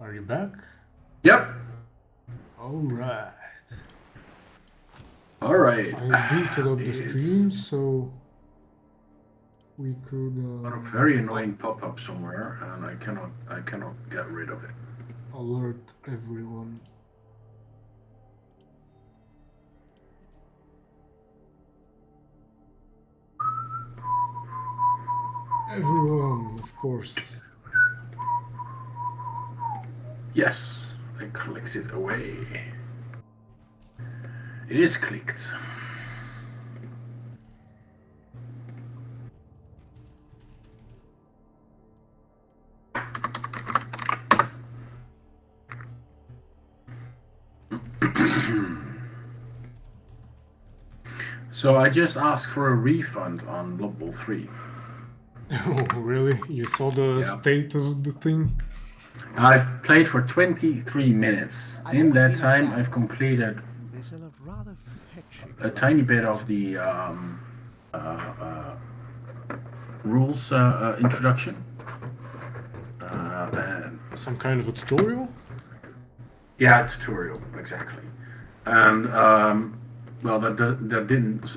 Are you back? Yep. Alright. Alright. I booted up the stream so we could Got a very annoying pop-up somewhere and I cannot get rid of it. alert everyone. Everyone, of course. Yes, I clicked it away. It is clicked. So I just asked for a refund on Blood Bowl 3. Oh, really? You saw the state of the thing? I've played for 23 minutes. In that time, I've completed a tiny bit of the rules introduction. And some kind of a tutorial? Yeah, tutorial, exactly. And well, that didn't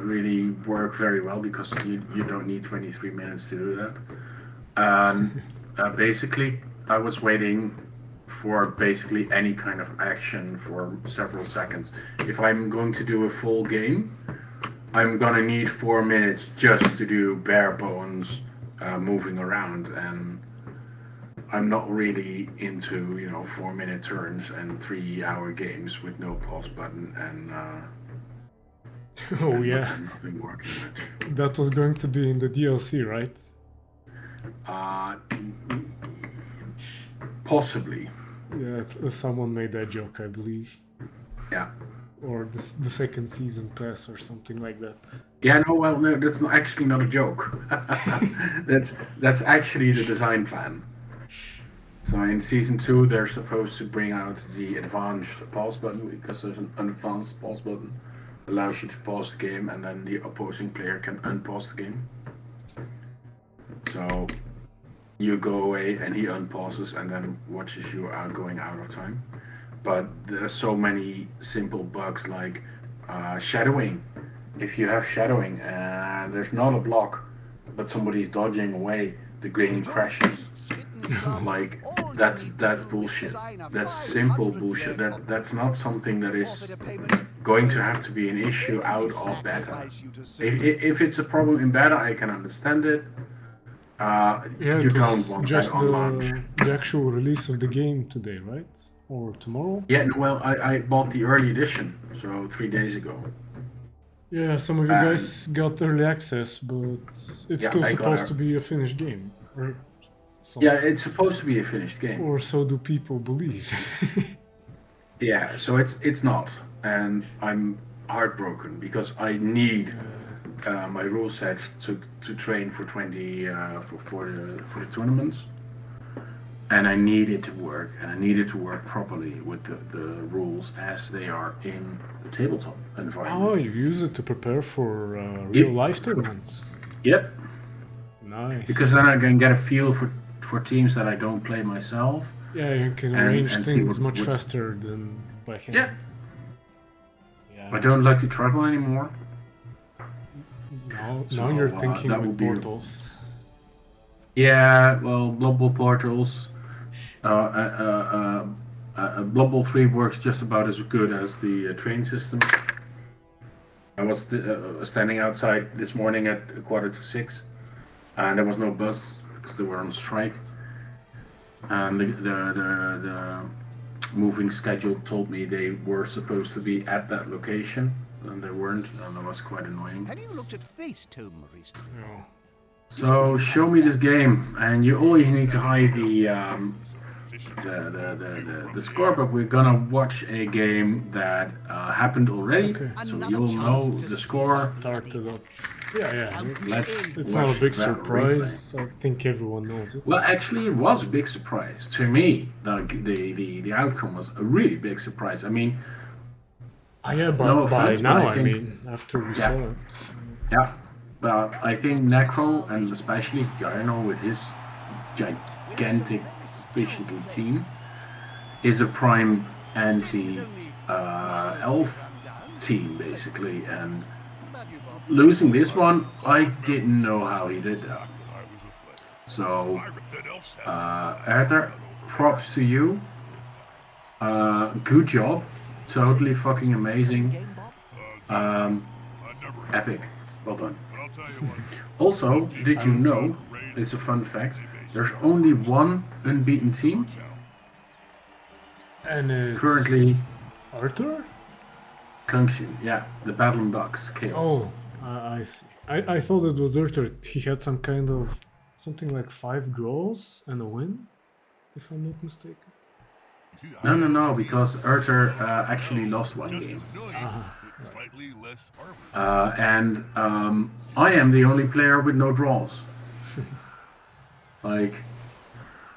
really work very well because you don't need 23 minutes to do that. And basically, I was waiting for basically any kind of action for several seconds. If I'm going to do a full game, I'm gonna need 4 minutes just to do bare bones moving around, and I'm not really into 4-minute turns and 3-hour games with no pause button and oh yeah, nothing working much. That was going to be in the DLC, right? Possibly. Yeah, someone made that joke, I believe. Yeah. Or the second season pass or something like that. Yeah, no, that's actually not a joke. that's actually the design plan. So in season 2, they're supposed to bring out the advanced pause button because there's an advanced pause button that allows you to pause the game and then the opposing player can unpause the game. So you go away and he unpauses and then watches you going out of time. But there's so many simple bugs like shadowing. If you have shadowing and there's not a block, but somebody's dodging away, the game crashes. Like that's bullshit. That's simple bullshit. That's not something that is going to have to be an issue out of beta. If it's a problem in beta, I can understand it. You don't want just that on launch. The actual release of the game today, right? Or tomorrow? Yeah, well, I bought the early edition, so 3 days ago. Yeah, some of you guys got early access, but it's still supposed to be a finished game. Or yeah, it's supposed to be a finished game. Or so do people believe. Yeah, so it's not, and I'm heartbroken because I need my rule set to train for 20 for the tournaments, and I need it to work, and I need it to work properly with the rules as they are in the tabletop environment. Oh, you use it to prepare for real life tournaments. Yep. Nice. Because then I can get a feel for teams that I don't play myself. Yeah, you can arrange things much faster than by hand. Yeah. I don't like to travel anymore. Now you're thinking with portals. Yeah, well, Blood Bowl portals. Blood Bowl 3 works just about as good as the train system. I was standing outside this morning at 5:45, and there was no bus because they were on strike. And the moving schedule told me they were supposed to be at that location, and they weren't, and that was quite annoying. Have you looked at Facetune recently? No. So show me this game, and you always need to hide the score, but we're gonna watch a game that happened already, so you'll know the score. Started up. Yeah. It's not a big surprise. I think everyone knows it. Well, actually, it was a big surprise to me. The outcome was a really big surprise. I mean, yeah, but by now, I mean, after we saw it. Yeah, but I think Necro and especially Gyno with his gigantic, basically team, is a prime anti-elf team, basically. And losing this one, I didn't know how he did that. So, Arthur, props to you. Good job. Totally fucking amazing. Epic. Well done. Also, did you know, it's a fun fact, there's only one unbeaten team. And it's Currently, Arthur? Kungshin, yeah, the Battle Ducks Chaos. Oh, I see. I thought it was Arthur. He had some kind of something like 5 draws and a win, if I'm not mistaken. No, because Arthur actually lost one game. And I am the only player with no draws. Like,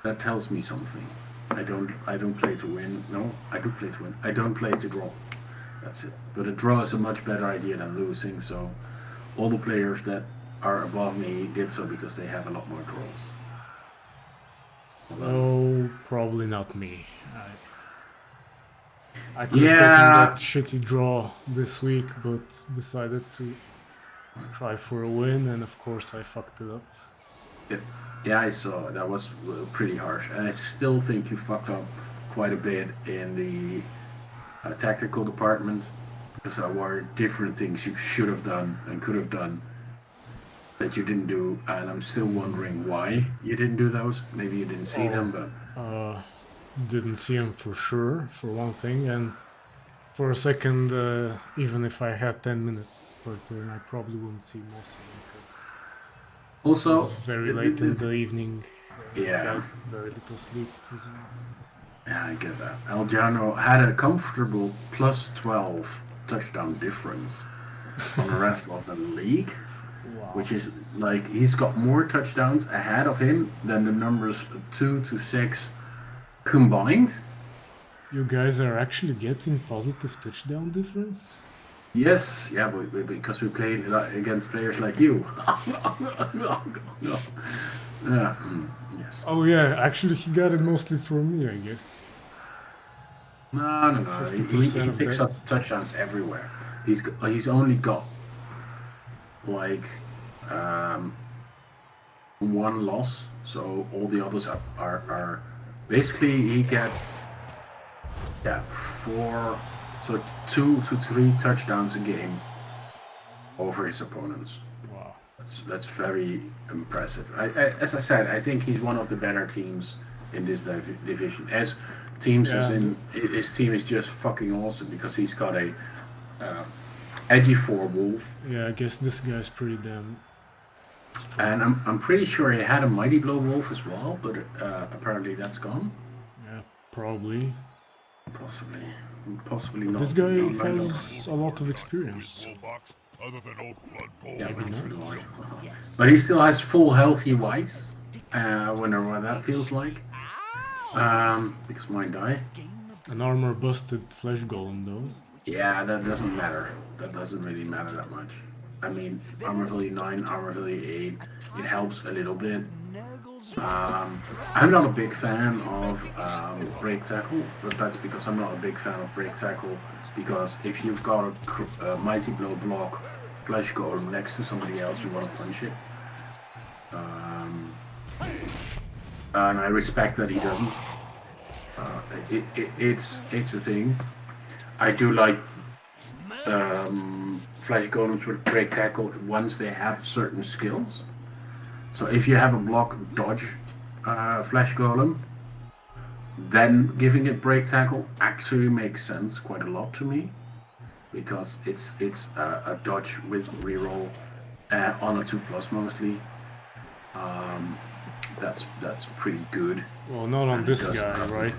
that tells me something. I don't play to win. No, I do play to win. I don't play to draw. That's it. But a draw is a much better idea than losing. So all the players that are above me did so because they have a lot more draws. No, probably not me. I could have taken that shitty draw this week, but decided to try for a win, and of course I fucked it up. Yeah, I saw. That was pretty harsh. And I still think you fucked up quite a bit in the tactical department. Because there were different things you should have done and could have done that you didn't do. And I'm still wondering why you didn't do those. Maybe you didn't see them, but... Didn't see them for sure, for one thing. And for a second, even if I had 10 minutes per turn, I probably wouldn't see most of them. Because also, it was very late in the evening. Yeah. Had very little sleep as well. Yeah, I get that. Aljano had a comfortable plus 12 touchdown difference on the rest of the league. Wow. Which is like, he's got more touchdowns ahead of him than the numbers 2 to 6 combined. You guys are actually getting positive touchdown difference? Yes, yeah, but because we played against players like you. Yes. Oh yeah, actually he got it mostly from me, I guess. No. He 50% picks of up touchdowns everywhere. He's only got like one loss, so all the others are basically he gets 4, so 2 to 3 touchdowns a game over his opponents. Wow. That's very impressive. As I said, I think he's one of the better teams in this division. As teams as in his team is just fucking awesome because he's got a edgy 4 wolf. Yeah, I guess this guy's pretty damn strong. And I'm pretty sure he had a mighty blow wolf as well, but apparently that's gone. Yeah, probably. Possibly not. This guy has a lot of experience. Yeah, but he still has full healthy whites. Wonder what that feels like. Because mine died. An armor busted flesh golem though. Yeah, that doesn't matter. That doesn't really matter that much. I mean, armor value 9, armor value 8, it helps a little bit. I'm not a big fan of break tackle, but that's because I'm not a big fan of break tackle. Because if you've got a mighty blow block flesh golem next to somebody else, you want to punch it. And I respect that he doesn't. It's a thing. I do like flesh golems with break tackle once they have certain skills. So if you have a block dodge flesh golem, then giving it break tackle actually makes sense quite a lot to me, because it's a dodge with reroll on a 2+ mostly. That's pretty good. Well, not on this guy, right?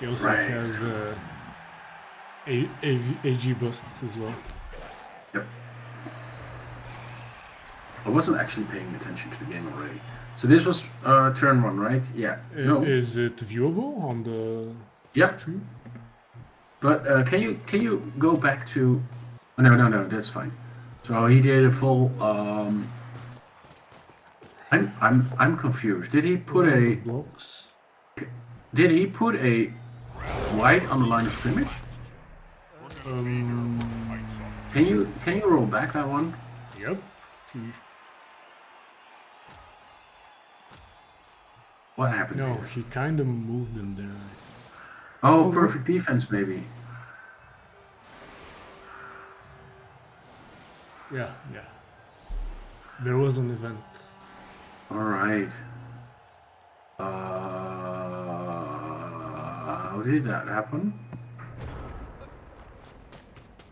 He also has AG busts as well. Yep. I wasn't actually paying attention to the game already. So this was turn 1, right? Yeah. No. Is it viewable on the stream? But can you go back to? No, that's fine. So he did a full I'm confused. Did he put The a blocks. white on the line of scrimmage? Um, Can you roll back that one? yep. What happened No, here? he kind of moved them there. Oh, Oh, perfect defense maybe. Yeah, yeah. There was an event. All right. How did that happen?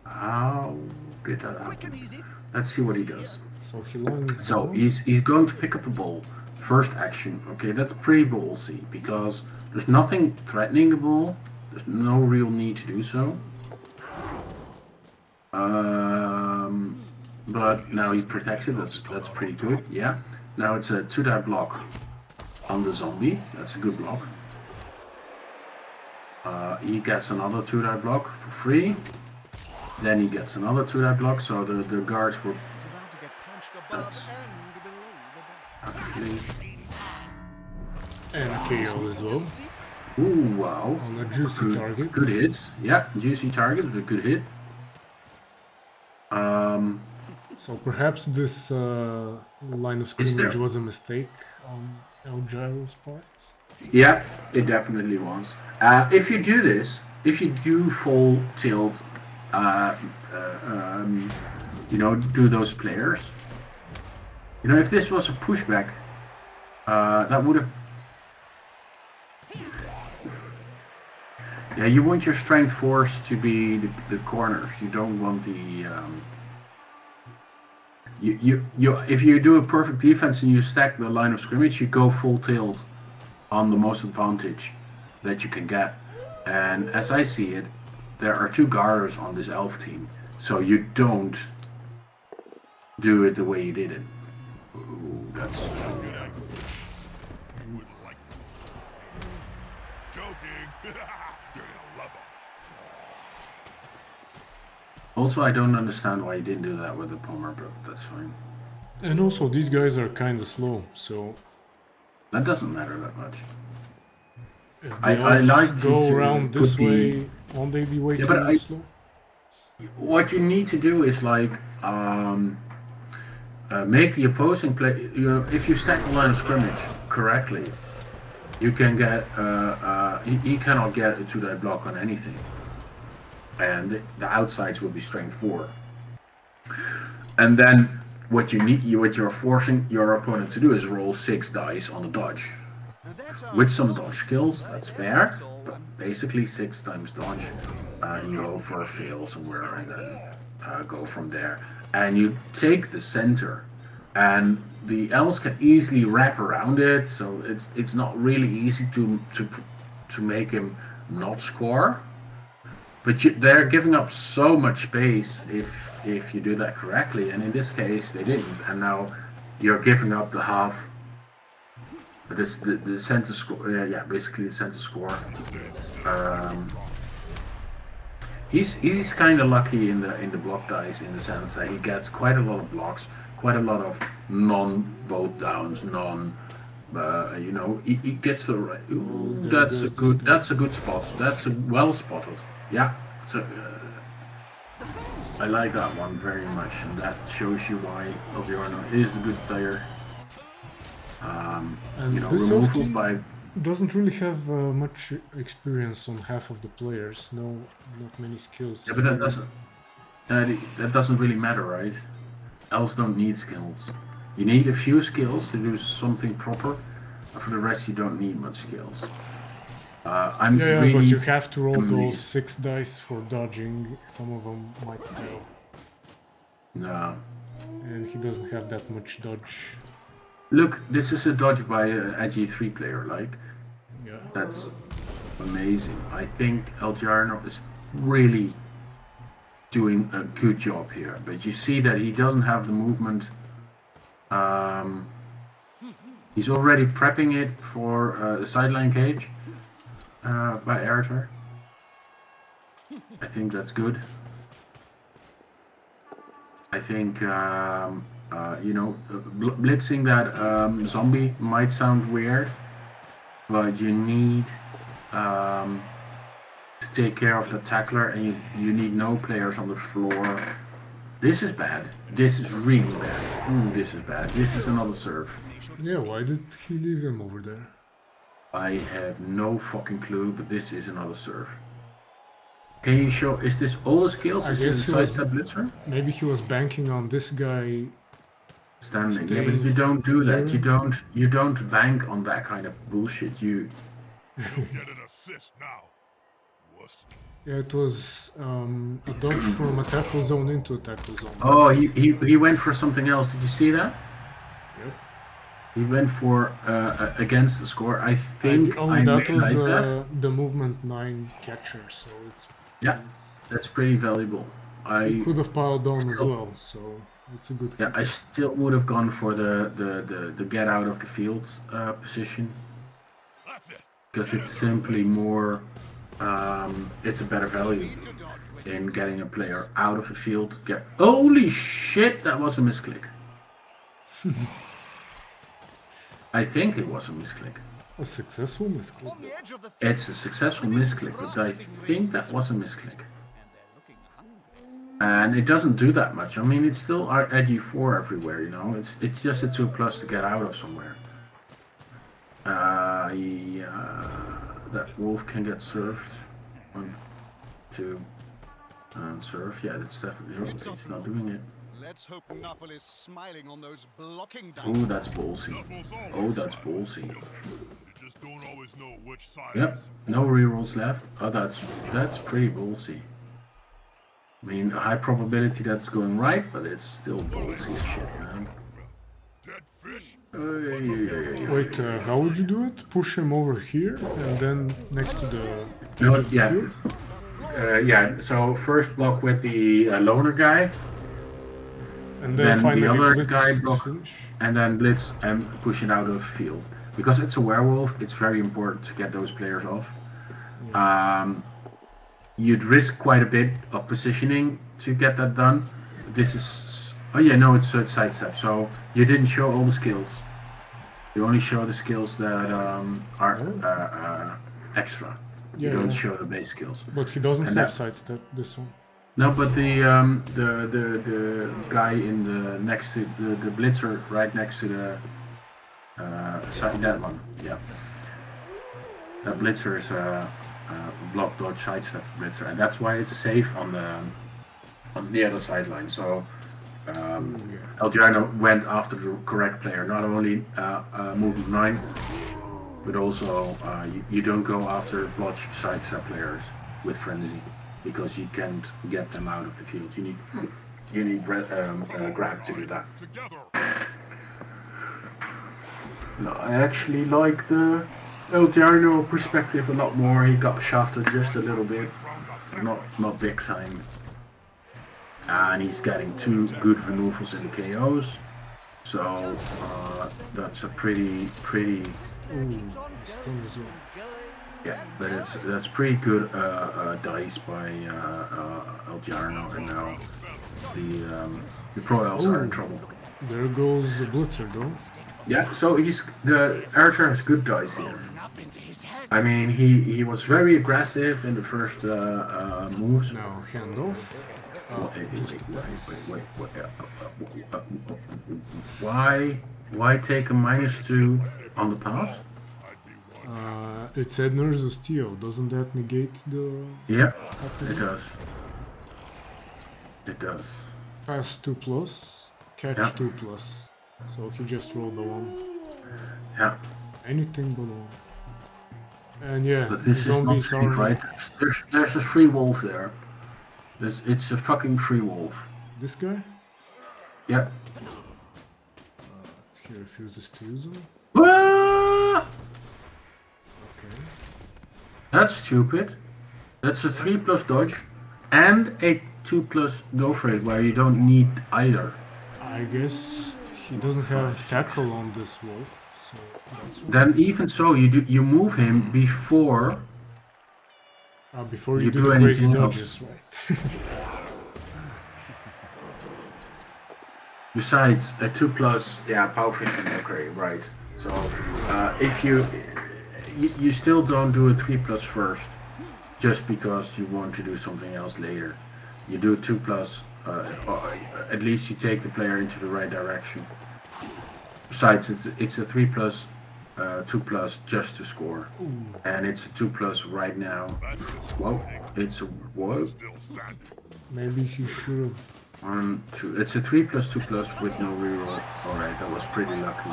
How did that Quick and happen? easy. Let's see what he does. So he lines So down. he's going to pick up the ball. First action. Okay, that's pretty ballsy because there's nothing threatening the ball. There's no real need to do so. But now he protects it. That's pretty good. Yeah. Now it's a 2-die block on the zombie. That's a good block. He gets another 2-die block for free. Then he gets another 2-die block. So the guards were He's about to get punched above and below the actually. And KO as well. Ooh, wow. On a juicy target. Good hits. Yeah, juicy target, but good hit. So perhaps this line of scrimmage was a mistake on El Gyro's part. Yeah, it definitely was. If you do this, if you do full tilt, do those players. If this was a pushback, that would have. Yeah, you want your strength force to be the corners. You don't want the. If you do a perfect defense and you stack the line of scrimmage, you go full tilt on the most advantage that you can get. And as I see it, there are 2 guarders on this elf team, so you don't do it the way you did it. Ooh, that's. Also, I don't understand why you didn't do that with the Palmer, but that's fine. And also, these guys are kind of slow, so That doesn't matter that much. if I they like go to around this put the- way, won't they be way Yeah, but too slow? What you need to do is make the opposing play. If you stack the line of scrimmage correctly, you can get. He cannot get a 2-die block on anything, and the outsides will be strength 4. And then what you're forcing your opponent to do is roll 6 dice on the dodge. With some dodge skills, that's fair, but basically 6 times dodge, and you go for a fail somewhere, and then go from there. And you take the center, and the elves can easily wrap around it, so it's not really easy to make him not score. But they're giving up so much space if you do that correctly, and in this case they didn't, and now you're giving up the half. This the center score. Yeah, basically the center score. He's kind of lucky in the block dice in the sense that he gets quite a lot of blocks, quite a lot of non-both downs, he gets the right. Ooh, that's a good spot. That's well spotted. Yeah, so I like that one very much, and that shows you why Elgiorno is a good player. And this removals team by. doesn't really have much experience on half of the players. Not many skills. Yeah, but that doesn't really matter, right? Elves don't need skills. You need a few skills to do something proper, and for the rest you don't need much skills. I'm Yeah, really but you have to roll amazed. those 6 dice for dodging. Some of them might fail, No. and he doesn't have that much dodge. Look, this is a dodge by an edgy 3 player, like. Yeah. That's amazing. I think Elgiarno is really doing a good job here, but you see that he doesn't have the movement. He's already prepping it for a sideline cage by Eritor. I think that's good. I think Blitzing that zombie might sound weird, but you need to take care of the tackler, and you need no players on the floor. This is bad. This is really bad. Ooh, this is bad. This is another serve. Yeah, why did he leave him over there? I have no fucking clue, but this is another serve. Can you show? Is this all the skills? I Is guess this he a was- sidestep blitzer? Maybe he was banking on this guy. Standing. Yeah, but Staying you don't do that. here. You don't bank on that kind of bullshit. Get an assist now. Wuss. Yeah, it was a dodge from a tackle zone into a tackle zone. Oh, he went for something else. Did you see that? Yep. He went for against the score. I think Oh, I that may was like that. the movement 9 catcher, so it's Yeah, that's pretty valuable. he I could have piled on as well, so it's a good yeah, I still would have gone for the get out of the field position That's it. because it's simply more. It's a better value in getting a player out of the field. Holy shit, that was a misclick. I think it was a misclick. A successful misclick. On the edge of the It's a successful misclick, but I think that was a misclick. And it doesn't do that much. I mean, it's still at G4 everywhere, you know. It's just a 2+ to get out of somewhere. That wolf can get served. 1, 2, and serve. Yeah, that's definitely. It's not doing it. Let's hope Nuffle is smiling on those blocking Oh, dice. that's ballsy. Oh, that's ballsy. You just don't always know which side. Yep, no rerolls left. Oh, that's pretty ballsy. I mean, a high probability that's going right, but it's still ballsy as shit, man. Dead fish. Wait, how would you do it? Push him over here and then next to the No, edge of the yeah. field? Yeah, so first block with the loner guy, And Then the finally other blitz guy to block- finish. and then blitz and push it out of the field. Because it's a werewolf, it's very important to get those players off. You'd risk quite a bit of positioning to get that done. This is... Oh yeah, no, it's sidestep, so you didn't show all the skills. You only show the skills that are extra. You Yeah, don't yeah. show the base skills. But he doesn't And have that- sidestep, this one. No, but the guy in the next to the blitzer right next to the side, that one, yeah. That blitzer is a block dodge sidestep blitzer, and that's why it's safe on the other sideline. So Elgiano went after the correct player, not only movement 9, but also you don't go after block sidestep players with frenzy, because you can't get them out of the field. You need grab to do that. Together. No, I actually like the El Giarno perspective a lot more. He got shafted just a little bit, not big time. And he's getting 2 good removals in the KOs. So that's a pretty Ooh, stun as well. yeah, but that's pretty good dice by El Giarno, and now the Pro Elves are in trouble. There goes the blitzer though. Yeah, so the Archer has good dice here. I mean, he was very aggressive in the first moves. Now handoff. Wait. Why take a -2 on the pass? It's Edner's Osteo. Doesn't that negate the Yeah, it does. It does. pass 2+, catch Yeah. 2+? So he just rolled a 1. Yeah, Anything but 1. And yeah, but this is not zombies safe, are right? There's a free wolf there. It's a fucking free wolf. this guy. Yeah. He refuses to use them. Ah! Okay. That's stupid. That's a 3+ dodge and a 2+ go for it, where you don't need either. I guess he doesn't have tackle on this wolf, so that's why. Then even so, you move him before. Before you you do do the crazy anything else. dodges, right? Besides a 2+, yeah, power fishing. Okay, right. So if you still don't do a 3+ first, just because you want to do something else later. You do 2+, or at least you take the player into the right direction. Besides, it's a 3+, 2+ just to score, and it's a 2+ right now. That's just Whoa, it's a whoa. still standing. Maybe he should have. 1, 2. It's a 3+2+ with no reroll. All right, that was pretty lucky.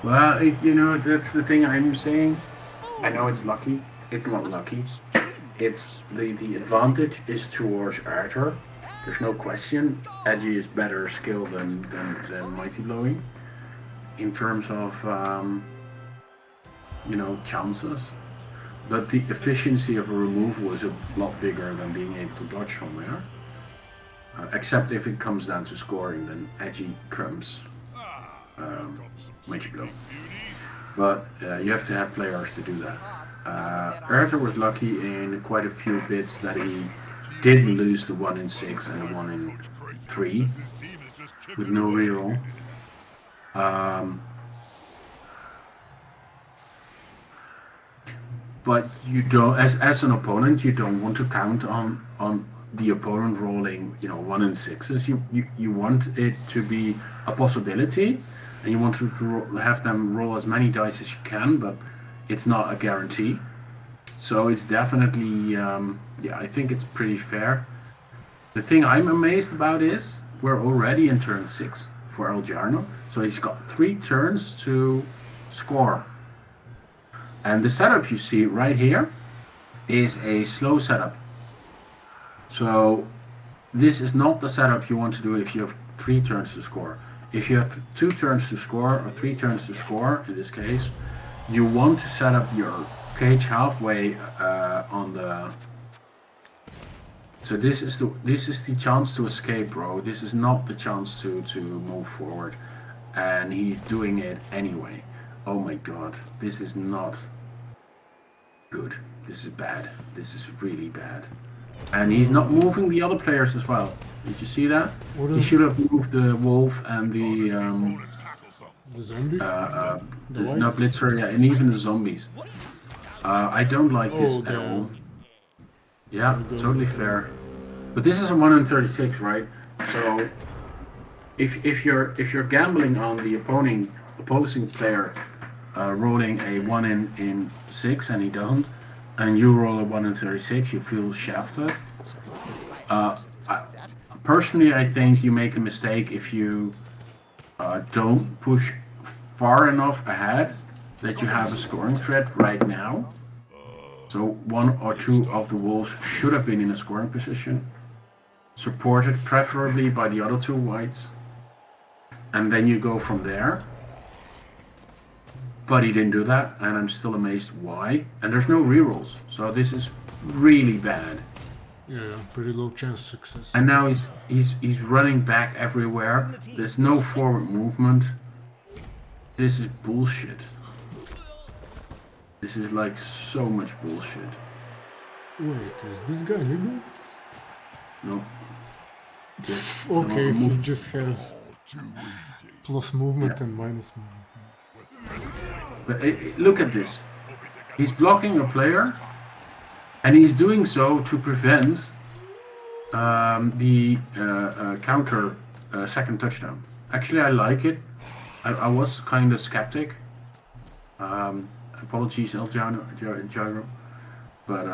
Well, that's the thing I'm saying. I know it's lucky. It's not lucky. It's the advantage is towards Arthur. There's no question. Edgy is better skill than Mighty Blowing in terms of chances. But the efficiency of a removal is a lot bigger than being able to dodge from there. Except if it comes down to scoring, then Edgy trumps Mighty Blow. But you have to have players to do that. Arthur was lucky in quite a few bits that he did lose the 1 in 6 and the 1 in 3 with no reroll. But you don't, as an opponent, you don't want to count on the opponent rolling 1 in 6s. You want it to be a possibility, and you want to have them roll as many dice as you can, but it's not a guarantee. So it's definitely, I think it's pretty fair. The thing I'm amazed about is we're already in turn 6 for El Jarno, so he's got 3 turns to score. And the setup you see right here is a slow setup. So this is not the setup you want to do if you have 3 turns to score. If you have 2 turns to score or 3 turns to score, in this case, you want to set up your cage halfway on the. So this is the chance to escape, bro. This is not the chance to move forward, and he's doing it anyway. Oh my god, this is not good. This is bad. This is really bad. And he's not moving the other players as well. Did you see that? He should have moved the wolf and the zombies? no, Blitzer, yeah, and even the zombies. I don't like this at all. Yeah, totally fair. But this is a 1 in 36, right? So if you're gambling on the opposing player rolling a 1 in 6 and he doesn't, and you roll a 1 in 36, you feel shafted. Personally, I think you make a mistake if you don't push far enough ahead that you have a scoring threat right now. So 1 or 2 of the wolves should have been in a scoring position, supported preferably by the other 2 whites, and then you go from there. But he didn't do that, and I'm still amazed why. And there's no rerolls, so this is really bad. Yeah, pretty low chance of success. And now he's running back everywhere. There's no forward movement. This is bullshit. This is like so much bullshit. Wait, is this guy legal? No. Okay, he just has plus movement and minus movement. But look at this. He's blocking a player, and he's doing so to prevent the counter second touchdown. Actually, I like it. I was kind of skeptic. Apologies, El Gyro, but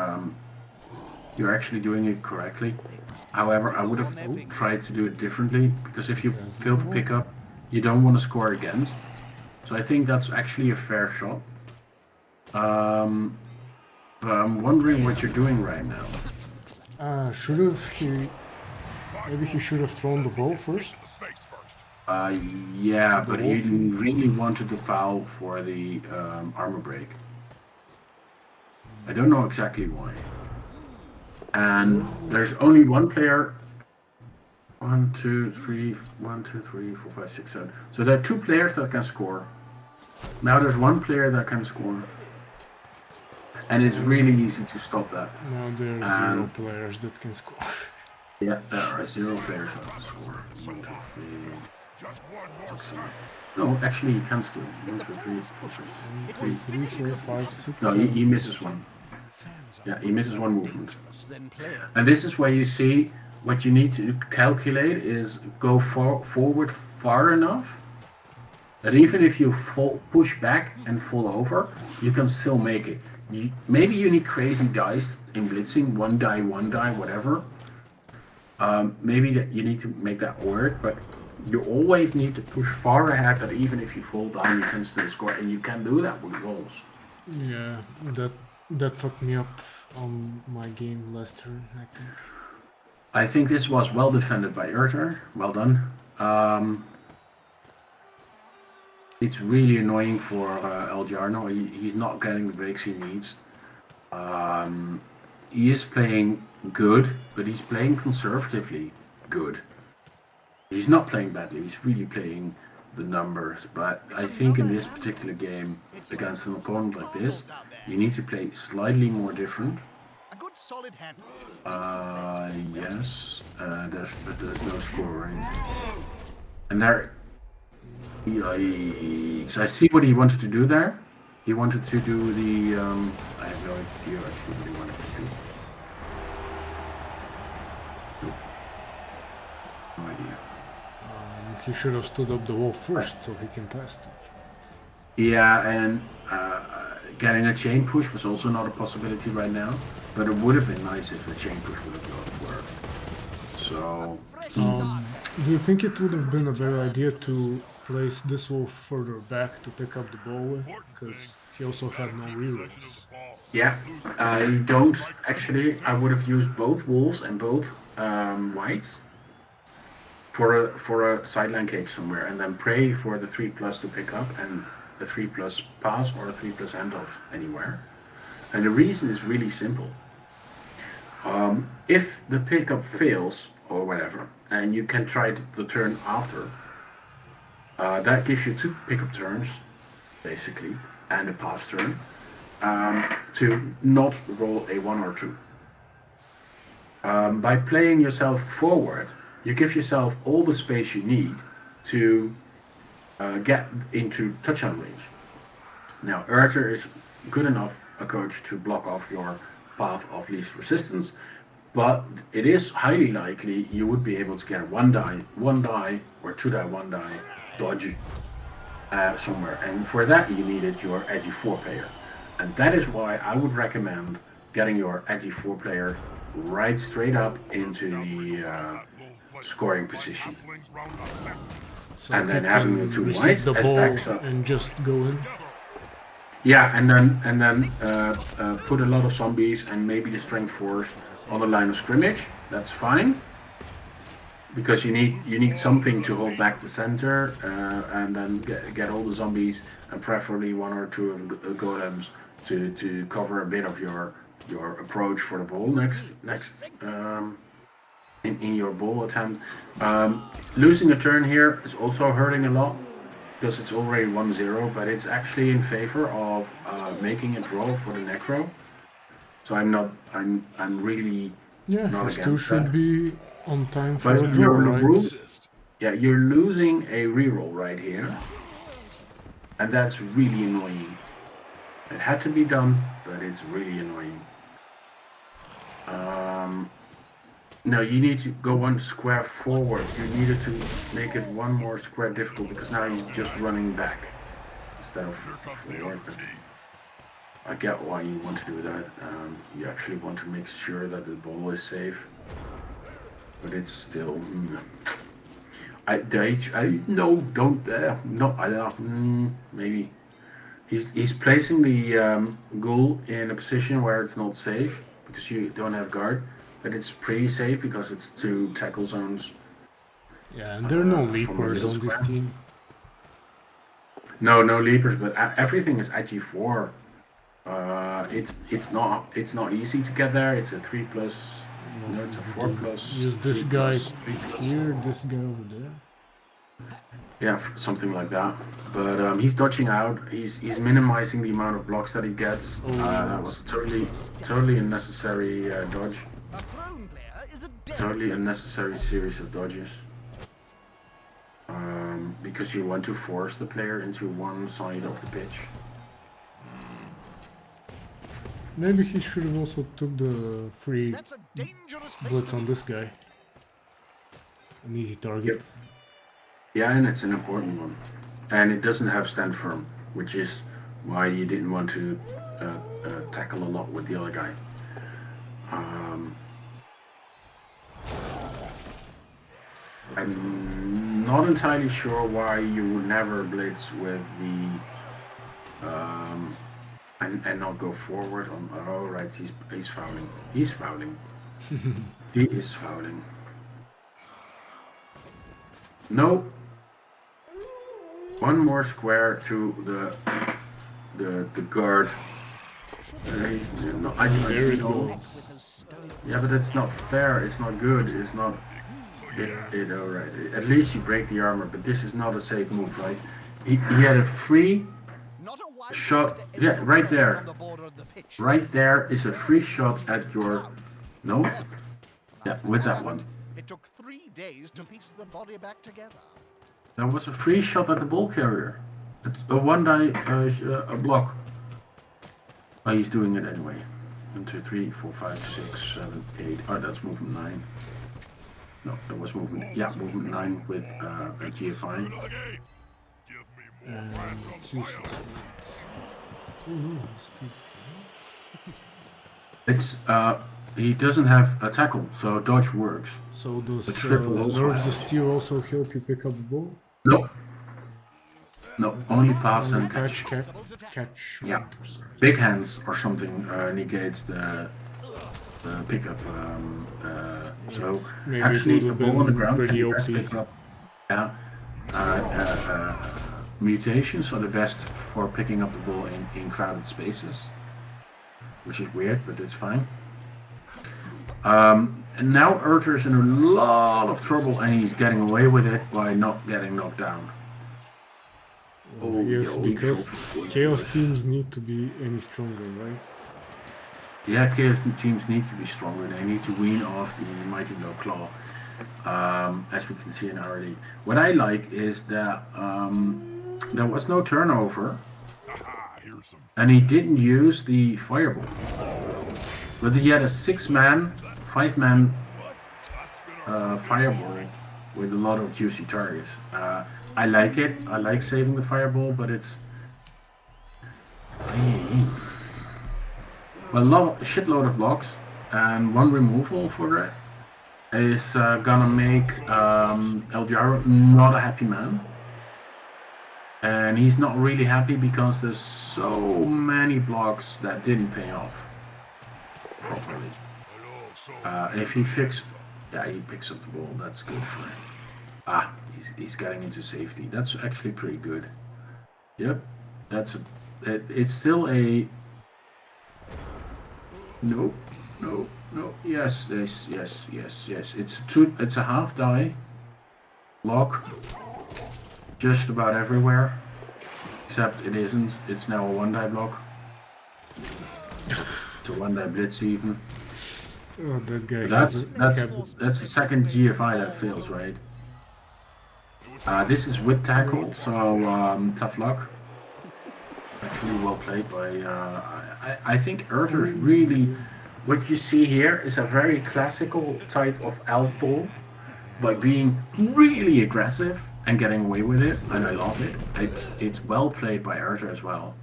you're actually doing it correctly. However, I would have tried to do it differently, because if you fail to pick up, you don't want to score against. So I think that's actually a fair shot. But I'm wondering what you're doing right now. Maybe he should have thrown the ball first? Yeah, but he really wanted to foul for the armor break. I don't know exactly why. And there's only one player. 1, 2, 3, 1, 2, 3, 4, 5, 6, 7. So there are 2 players that can score. Now there's 1 player that can score. And it's really easy to stop that. Now there are 0 players that can score. Yeah, there are 0 players on the score. 1, 2, 3. Just one more side. No, actually, he can still. 1, 2, 3, 4, 3, 4, 5, 6, No, 7. he misses one. Fans Yeah, he misses one movement. then players. And this is where you see what you need to calculate is go forward far enough that even if you push back and fall over, you can still make it. Maybe you need crazy dice in blitzing, one die, whatever. Maybe that you need to make that work, but you always need to push far ahead that even if you fall down, you can still score, and you can do that with walls. Yeah, that fucked me up on my game last turn, I think. I think this was well defended by Urter. Well done. It's really annoying for El Jarno. He's not getting the breaks he needs. He is playing good, but he's playing conservatively good. He's not playing badly. He's really playing the numbers. But I think in this particular game, against an opponent like this, you need to play slightly more different. A good solid hand. Yes. But there's no score, right? And there. So I see what he wanted to do there. He wanted to do the. I have no idea actually what he wanted to do. Nope. No idea. He should have stood up the wall first so he can pass it. Yeah, and getting a chain push was also not a possibility right now. But it would have been nice if a chain push would have worked. So. Do you think it would have been a better idea to place this wall further back to pick up the ball with? Because he also had no rerolls. Yeah, I don't actually. I would have used both walls and both whites for a sideline kick somewhere, and then pray for the 3+ to pick up and a 3+ pass or a 3+ handoff anywhere. And the reason is really simple. If the pickup fails or whatever, and you can try the turn after, that gives you 2 pickup turns, basically, and a pass turn, to not roll a 1 or 2. By playing yourself forward, you give yourself all the space you need to get into touchdown range. Now, Urter is good enough a coach to block off your path of least resistance, but it is highly likely you would be able to get a 1 die, or 2 die, 1 die dodge somewhere, and for that you needed your edgy 4 player, and that is why I would recommend getting your edgy 4 player right straight up into the scoring position, So and he then having can the 2 receive whites the as ball backs up. and just go in. Yeah, and then put a lot of zombies and maybe the strength force on the line of scrimmage. That's fine, because you need something to hold back the center, and then get all the zombies and preferably 1 or 2 of the golems to cover a bit of your approach for the ball next in your ball attempt. Losing a turn here is also hurting a lot, because it's already 1-0, but it's actually in favor of making a draw for the Necro. So I'm really not his 2 against should that. be on time for But a draw, right? you're losing a reroll right here, and that's really annoying. It had to be done, but it's really annoying. No, you need to go 1 square forward. You needed to make it 1 more square difficult, because now he's just running back instead of forward. But I get why you want to do that. You actually want to make sure that the ball is safe, but it's still. Maybe he's placing the ghoul in a position where it's not safe because you don't have guard. But it's pretty safe because it's 2 tackle zones. Yeah, and there are no From the leapers middle on this square. team. No leapers, but everything is at G4. It's not easy to get there. It's a 3+. No, it's a 4+. Use this 3+. guy here, this guy over there. Yeah, something like that. But he's dodging out. He's minimizing the amount of blocks that he gets. That was totally unnecessary dodge. A prone player is a dead totally unnecessary series of dodges. Because you want to force the player into one side of the pitch. Maybe he should have also took the free That's a dangerous place blitz to on be. this guy. An easy target. Yep. Yeah, and it's an important one. And it doesn't have stand firm, which is why you didn't want to tackle a lot with the other guy. I'm not entirely sure why you would never blitz with the and not go forward on. Oh right, he's fouling. He's fouling. He is fouling. No. One more square to the guard. No, I There it know. goes. Yeah, but it's not fair. It's not good. It's not. Alright. At least you break the armor, but this is not a safe move, right? He had a free Not a wise shot. move to Yeah, enter right the there. on the border of the pitch. Right there is a free shot at your. No? Yeah, with that one. It took 3 days to piece the body back together. That was a free shot at the ball carrier. It's a one die a block. Oh, he's doing it anyway. 1, 2, 3, 4, 5, 6, 7, 8. Oh, that's movement 9. No, that was movement. Yeah, movement 9 with a GFI. Into the game. Give me more And random 2 fire. 6 Oh no, it's true. It's he doesn't have a tackle, so dodge works. So does The triple also nerves of helps. steel also help you pick up the ball? No. No, only pass and catch. Catch. Yeah. Big hands or something negates the pickup. So Yes, maybe it actually, would a have ball on the been ground pretty can best OP. pick up. Yeah. Mutations are the best for picking up the ball in crowded spaces, which is weird, but it's fine. And now Urter's in a lot of trouble, and he's getting away with it by not getting knocked down. Oh, Yes, yo, because so- chaos teams need to be any stronger, right? Yeah, chaos teams need to be stronger. They need to wean off the mighty low claw, as we can see in RD. What I like is that there was no turnover, Haha, here's some and he didn't use the fireball. But he had a 5-man fireball with a lot of juicy targets. I like it. I like saving the fireball, but it's well, a shitload of blocks and one removal for it is gonna make El Jaro not a happy man. And he's not really happy because there's so many blocks that didn't pay off properly. hello, so If he he picks up the ball. That's good for him. Ah, he's getting into safety. That's actually pretty good. Yep, it's still a. No. Yes. It's a half die block. Just about everywhere, except it isn't. It's now a 1-die block. It's a 1-die blitz even. Oh, that guy That's has the second GFI that fails, right? This is with tackle, so tough luck. Actually, well played by. I think Urter's really. What you see here is a very classical type of elf ball, by being really aggressive and getting away with it, and I love it. It's well played by Urter as well.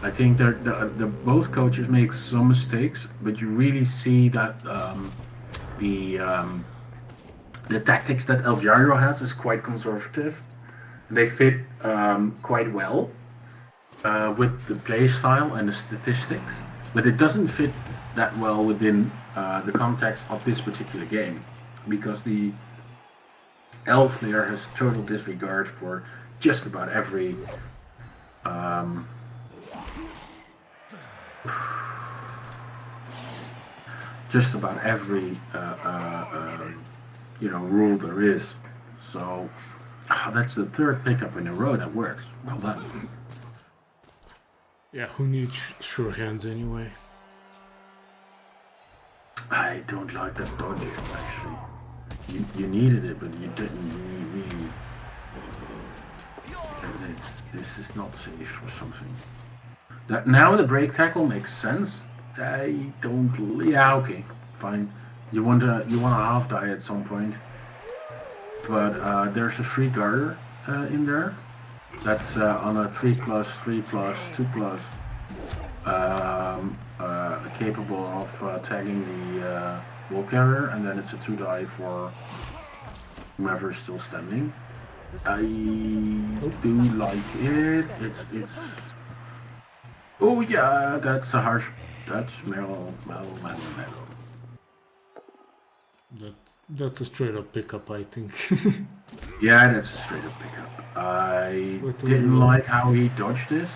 I think the both coaches make some mistakes, but you really see that the tactics that El Jaro has is quite conservative. They fit quite well with the play style and the statistics, but it doesn't fit that well within the context of this particular game, because the elf player has total disregard for just about every rule there is. So that's the third pickup in a row that works. Well done. Yeah, who needs sure hands anyway? I don't like that dodge, actually. You needed it, but you didn't really. This is not safe or something. Now the break tackle makes sense. I don't. Yeah, okay, fine. You want a half die at some point, but there's a free garter in there. That's on a 3+, 3+, 2+, capable of tagging the wall carrier, and then it's a 2 die for whoever is still standing. I do like it. It's. Oh yeah, that's a harsh. That's mellow. That's a straight up pickup, I think. Yeah, that's a straight up pickup. I With the didn't reroll. like how he dodged this.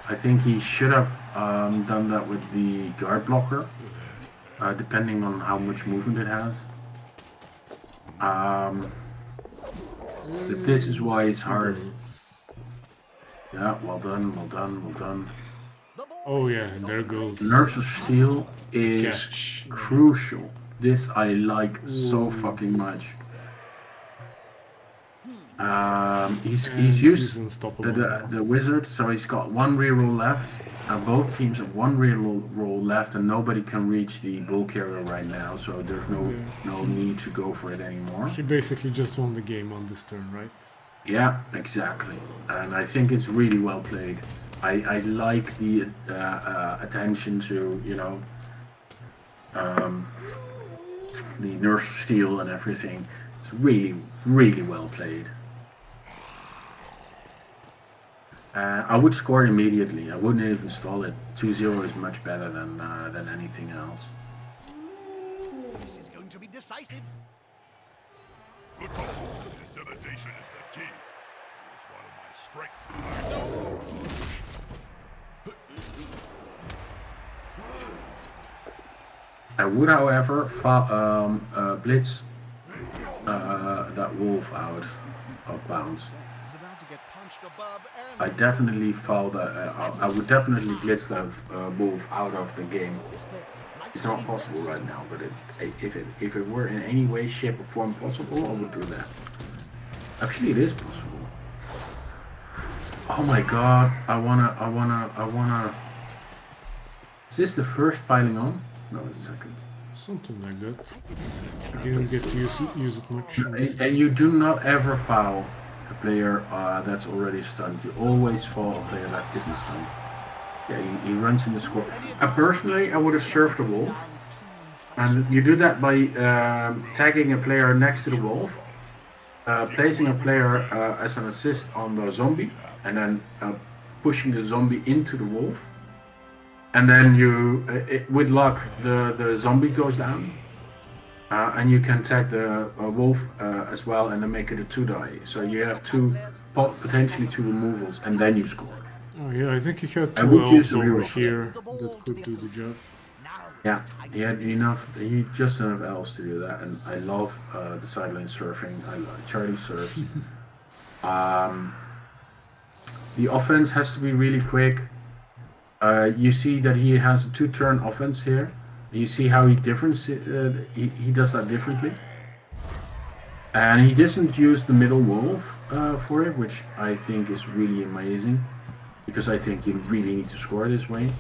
I think he should have done that with the guard blocker, depending on how much movement it has. But this is why it's hard. Yeah, well done. Oh yeah, and there goes Nerves of Steel is catch. crucial. This I like so fucking much. He's And used unstoppable. now. the wizard, so he's got one reroll left. Both teams have one reroll left, and nobody can reach the bull carrier right now. So there's no need to go for it anymore. He basically just won the game on this turn, right? Yeah, exactly. And I think it's really well played. I like the attention to the Nerf Steel and everything. It's really well played. I would score immediately. I wouldn't even stall it. 2-0 is much better than anything else. This is going to be decisive. Good call. Intimidation is the key. It's one of my strengths. I would, however, blitz that wolf out of bounds. He's about to get punched above and I definitely foul that. I would definitely blitz that wolf out of the game. It's not possible right now, but if it were in any way, shape, or form possible, I would do that. Actually, it is possible. Oh my god! I wanna. Is this the first piling on? No, the second. Something like that. I didn't get to use it much. in this And you do not ever foul a player that's already stunned. You always foul a player that isn't stunned. Yeah, he runs in the score. Personally, I would have served the wolf. And you do that by tagging a player next to the wolf, placing a player as an assist on the zombie, and then pushing the zombie into the wolf. And then you, with luck, the zombie goes down. And you can tag the wolf as well, and then make it a 2 die. So you have potentially 2 removals, and then you score. Oh yeah, I think he had I 2 would use elves the over reroll. here that could do the job. Yeah, he had enough. He just enough elves to do that, and I love the sideline surfing. I like Charlie surfs. The offense has to be really quick. You see that he has a 2-turn offense here. You see how he he does that differently. And he doesn't use the middle wolf for it, which I think is really amazing, because I think you really need to score this way.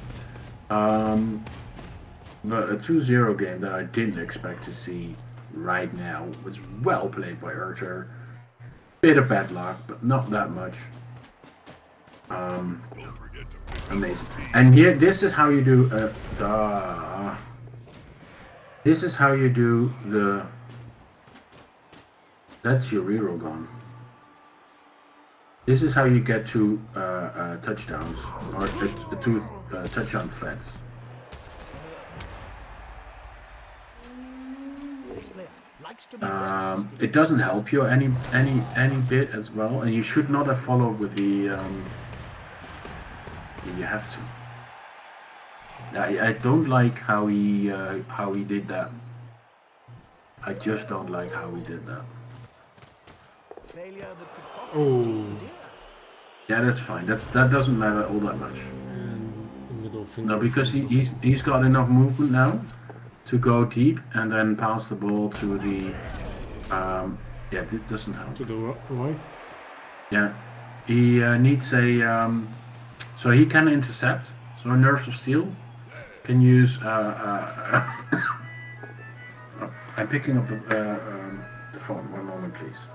But a 2-0 game that I didn't expect to see right now was well played by Urter. Bit of bad luck, but not that much. Amazing. And here, this is how you do. This is how you do the. That's your reroll gone. This is how you get 2 touchdowns, or 2 touchdown threats. It doesn't help you any bit as well, and you should not have followed with the. You have to. I don't like how he did that. I just don't like how he did that. Oh, Yeah, that's fine. That doesn't matter all that much. and the middle finger. No, because he's got enough movement now to go deep and then pass the ball to the. Yeah, it doesn't help. To the right. Yeah, he needs a. So he can intercept. So Nerves of Steel can use. I'm picking up the phone. One moment, please.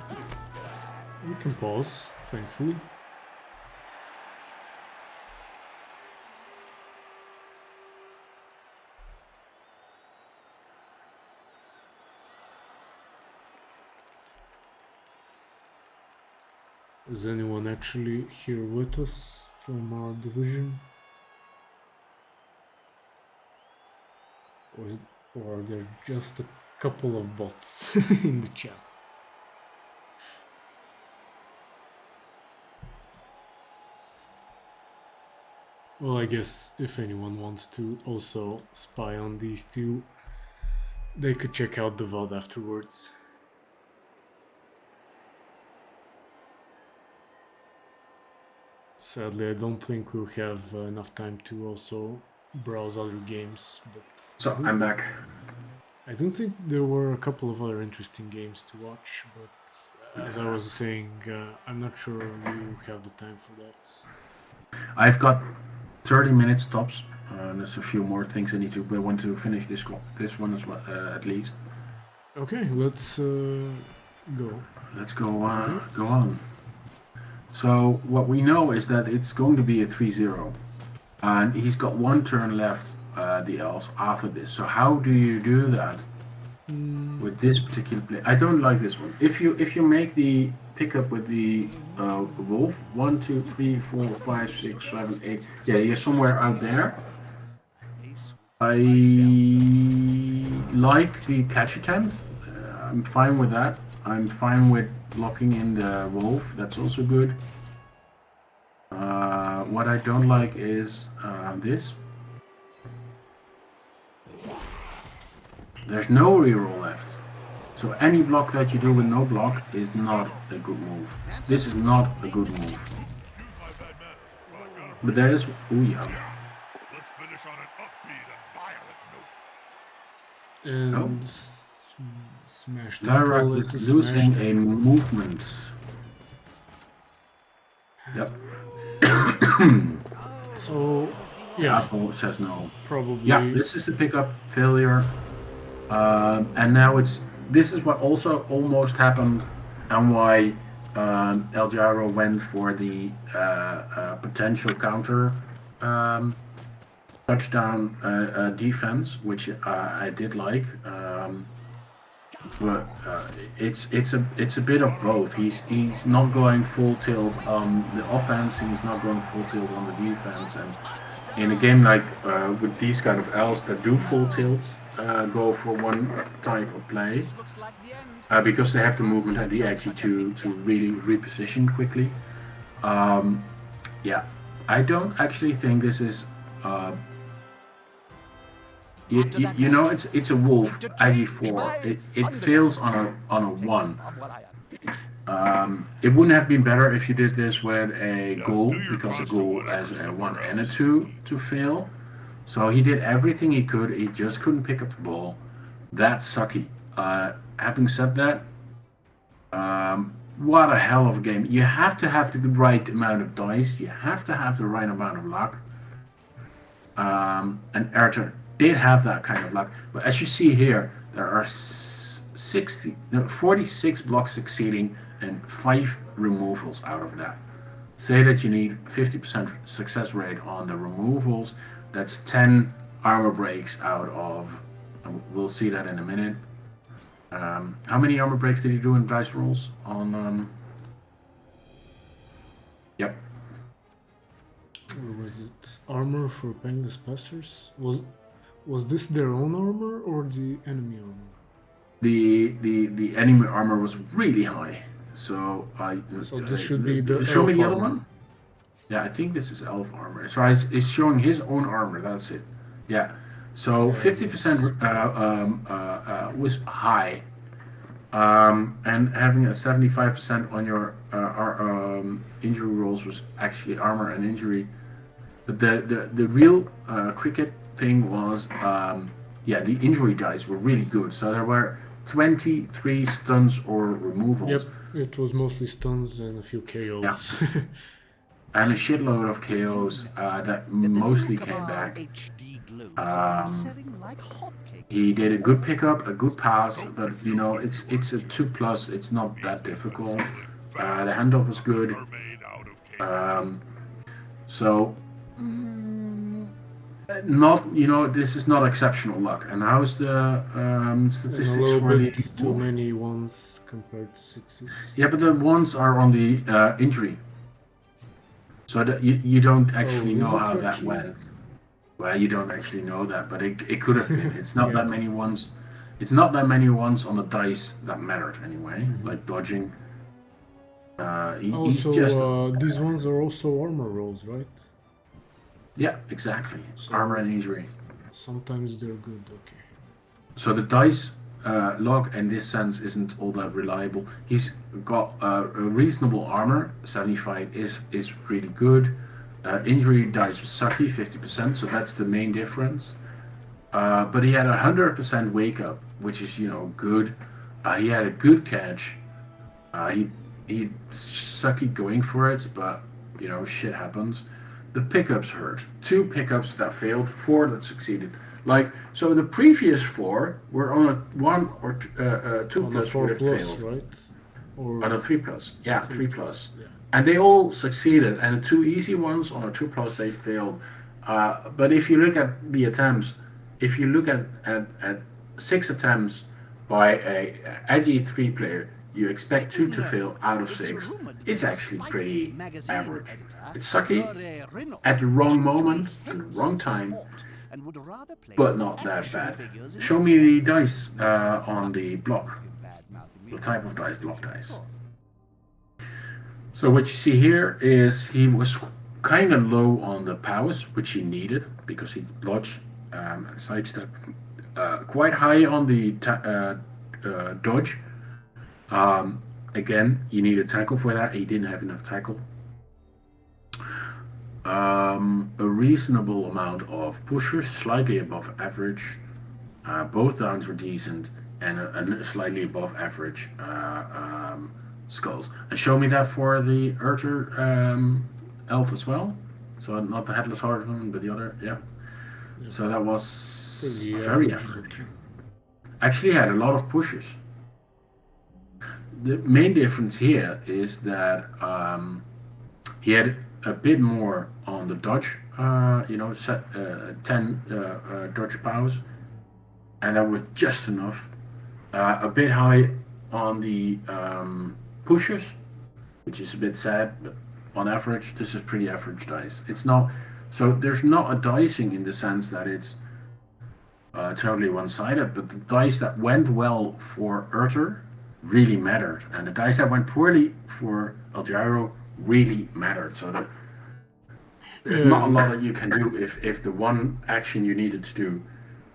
We can pause, thankfully. Is anyone actually here with us from our division? Or are there just a couple of bots in the chat? Well, I guess if anyone wants to also spy on these two, they could check out the VOD afterwards. Sadly, I don't think we'll have enough time to also browse other games, but So I'm back. I don't think there were a couple of other interesting games to watch, but as I was saying, I'm not sure you have the time for that. I've got 30 minutes tops. There's a few more things I need to, but I want to finish this one as well, at least. Okay, let's go. Let's go on. So what we know is that it's going to be a 3-0, and he's got one turn left. The elves after this. So how do you do that with this particular play? I don't like this one. If you make the pickup with the wolf, 1, 2, 3, 4, 5, 6, 7, 8. Yeah, you're somewhere out there. I like the catch attempt. I'm fine with that. I'm fine with locking in the wolf. That's also good. What I don't like is this. There's no reroll left. So any block that you do with no block is not a good move. This is not a good move. But there is... Oh yeah. Let's finish on an upbeat and violent note. And smash Lyra tackle. is losing a movement. Yep. So, yeah, Apple says no. probably. Yeah, this is the pickup failure. And now this is what also almost happened and why El Gyro went for the potential counter touchdown defense, which I did like. But it's a bit of both. He's not going full tilt on the offense, and he's not going full tilt on the defense. And in a game like with these kind of elves that do full tilts, go for one type of play because they have the movement and the edge to really reposition quickly. Yeah, I don't actually think this is. You know, it's a wolf IG4. It fails on a 1. It wouldn't have been better if you did this with a ghoul, because a ghoul has a 1 and a 2 to fail. So he did everything he could. He just couldn't pick up the ball. That's sucky. Having said that, what a hell of a game. You have to have the right amount of dice. You have to have the right amount of luck. And Erter did have that kind of luck. But as you see here, there are 46 blocks succeeding and 5 removals out of that. Say that you need 50% success rate on the removals. That's 10 armor breaks out of, and we'll see that in a minute. How many armor breaks did you do in dice rolls on? Yep. Or was it armor for Penguin's Pastors? Was this their own armor or the enemy armor? The enemy armor was really high, so So this should be the show me elf the other armor. one. Yeah, I think this is elf armor. So it's showing his own armor. That's it. Yeah. So 50% was high, and having a 75% on your injury rolls was actually armor and injury. But the real cricket thing was yeah, the injury dice were really good. So there were 23 stuns or removals. Yep, it was mostly stuns and a few KOs. And a shitload of KOs that mostly came back. He did a good pickup, a good pass, but you know it's a 2+. It's not that difficult. The handoff was good. Are made out of cake. So not this is not exceptional luck. And how's the And a statistics little for the bit too many ones compared to sixes. Yeah, but the ones are on the injury, so that you don't actually is know it how that actually? went. Well, you don't actually know that, but it could have been. It's not Yeah. that many ones. It's not that many ones on the dice that mattered anyway, Mm-hmm. like dodging. He's Also, just these ones are also armor rolls, right? yeah, exactly. So- Armor and injury. Sometimes they're good, okay. So the dice log in this sense isn't all that reliable. He's got a reasonable armor. 75 is really good. Injury dice was sucky, 50%. So that's the main difference. But he had 100% wake up, which is good. He had a good catch. He sucky going for it, but shit happens. The pickups hurt. 2 pickups that failed, 4 that succeeded. So the previous 4 were on a 1 or 2 On a plus 4 would have plus, failed. right? Or On a 3+, yeah, 3+. Yeah. And they all succeeded. And the 2 easy ones on a 2+, they failed. But if you look at the attempts, if you look at 6 attempts by a edgy 3 player, you expect 2 to fail out of 6. It's actually pretty average. It's sucky at the wrong moment and the wrong time, but not that bad. Show me the dice on the block, the type of dice, block dice. So what you see here is he was kind of low on the powers, which he needed because he dodged, sidestep, quite high on the dodge. Again, you need a tackle for that. He didn't have enough tackle. A reasonable amount of pushers, slightly above average. Both downs were decent, and a slightly above average skulls. And show me that for the Urter elf as well. So not the headless horseman, but the other, yeah. So that was Pretty very average average. looking. Actually had a lot of pushes. The main difference here is that he had a bit more on the dodge, 10 dodge powers, and that was just enough. A bit high on the pushes, which is a bit sad, but on average, this is pretty average dice. It's not, so there's not a dicing in the sense that it's totally one-sided, but the dice that went well for Urter really mattered, and the dice that went poorly for El Gyro really mattered. So that there's not a lot that you can do if the one action you needed to do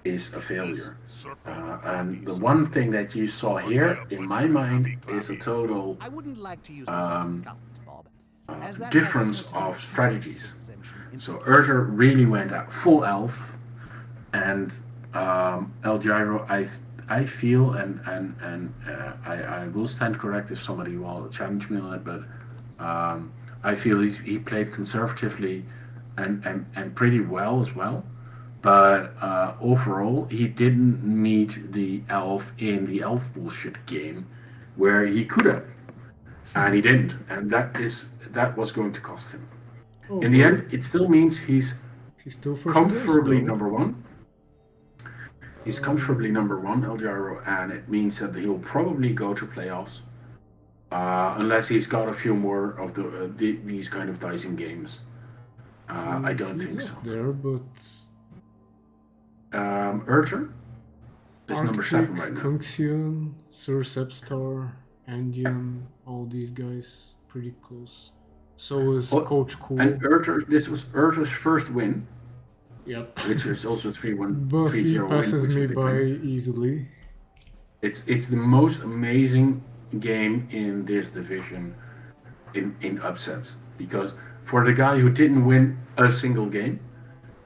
is a failure. And the one thing that you saw here, in my mind, is a total I wouldn't like to use Bob. As that difference has of certain strategies. exemption So Urter really went out full elf, and El Gyro, I feel, and I will stand correct if somebody will challenge me on it, but I feel he played conservatively and pretty well as well. But overall, he didn't meet the elf in the elf bullshit game, where he could have, and he didn't, and that was going to cost him. Oh, In the well, end, it still means he's he's still first comfortably place, though. number 1. He's comfortably number 1, El Gyro, and it means that he'll probably go to playoffs, unless he's got a few more of these kind of dicing games. I don't He's think up so. there, but Urter is number 7 right now. Kunxian, Sir Sepstar, Andian, all these guys pretty close. So is Oh, Coach Cool. And this was Urter's first win, Yep. which is also 3-1, But he 3-0 win. passes which is me a big by win. easily. It's the most amazing game in this division in upsets, because for the guy who didn't win a single game,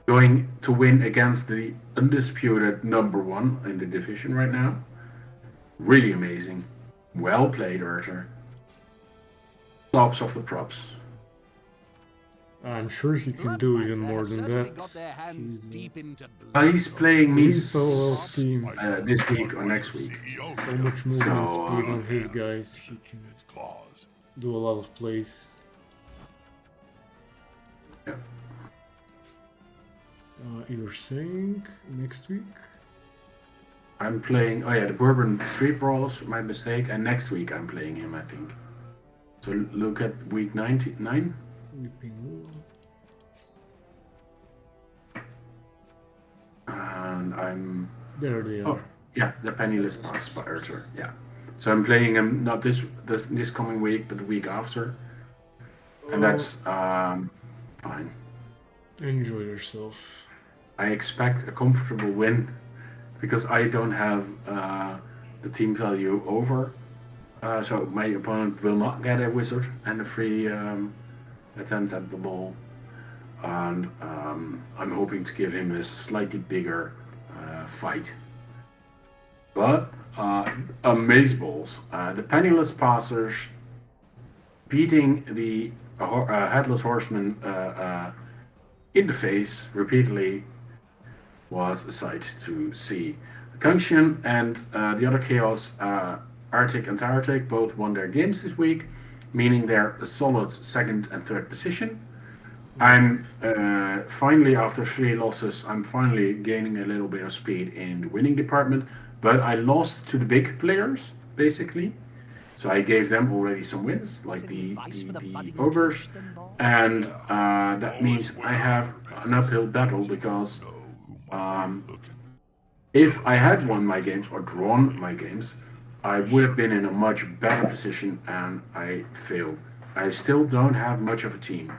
going to win against the undisputed number 1 in the division right now. Really amazing. Well played, Urter. Props of the props. I'm sure he can do even more than Certainly that. got their hands He's deep into blood. He's playing me lethal of team. this week or next week. CEO So much movement So, speed on his guys. He can its claws. do a lot of plays. Yeah. You were saying next week? I'm playing, the Bourbon Street Brawls, my mistake, and next week I'm playing him, I think. So look at week 99. Weeping Wool. And I'm, There they are. yeah, the Penniless Pass by Urter, yeah. So I'm playing him not this coming week, but the week after. And that's fine. Enjoy yourself. I expect a comfortable win because I don't have the team value over. So my opponent will not get a wizard and a free attempt at the ball. And I'm hoping to give him a slightly bigger fight. But Amazeballs, the Penniless Passers beating the Headless Horseman in the face repeatedly was a sight to see. Kunxian and the other Chaos, Arctic and Tartic, both won their games this week, meaning they're a solid 2nd and 3rd position. I'm finally, after 3 losses, I'm finally gaining a little bit of speed in the winning department, but I lost to the big players, basically. So I gave them already some wins, like the Ogres, and that means I have an uphill battle because if I had won my games or drawn my games, I would have been in a much better position, and I failed. I still don't have much of a team.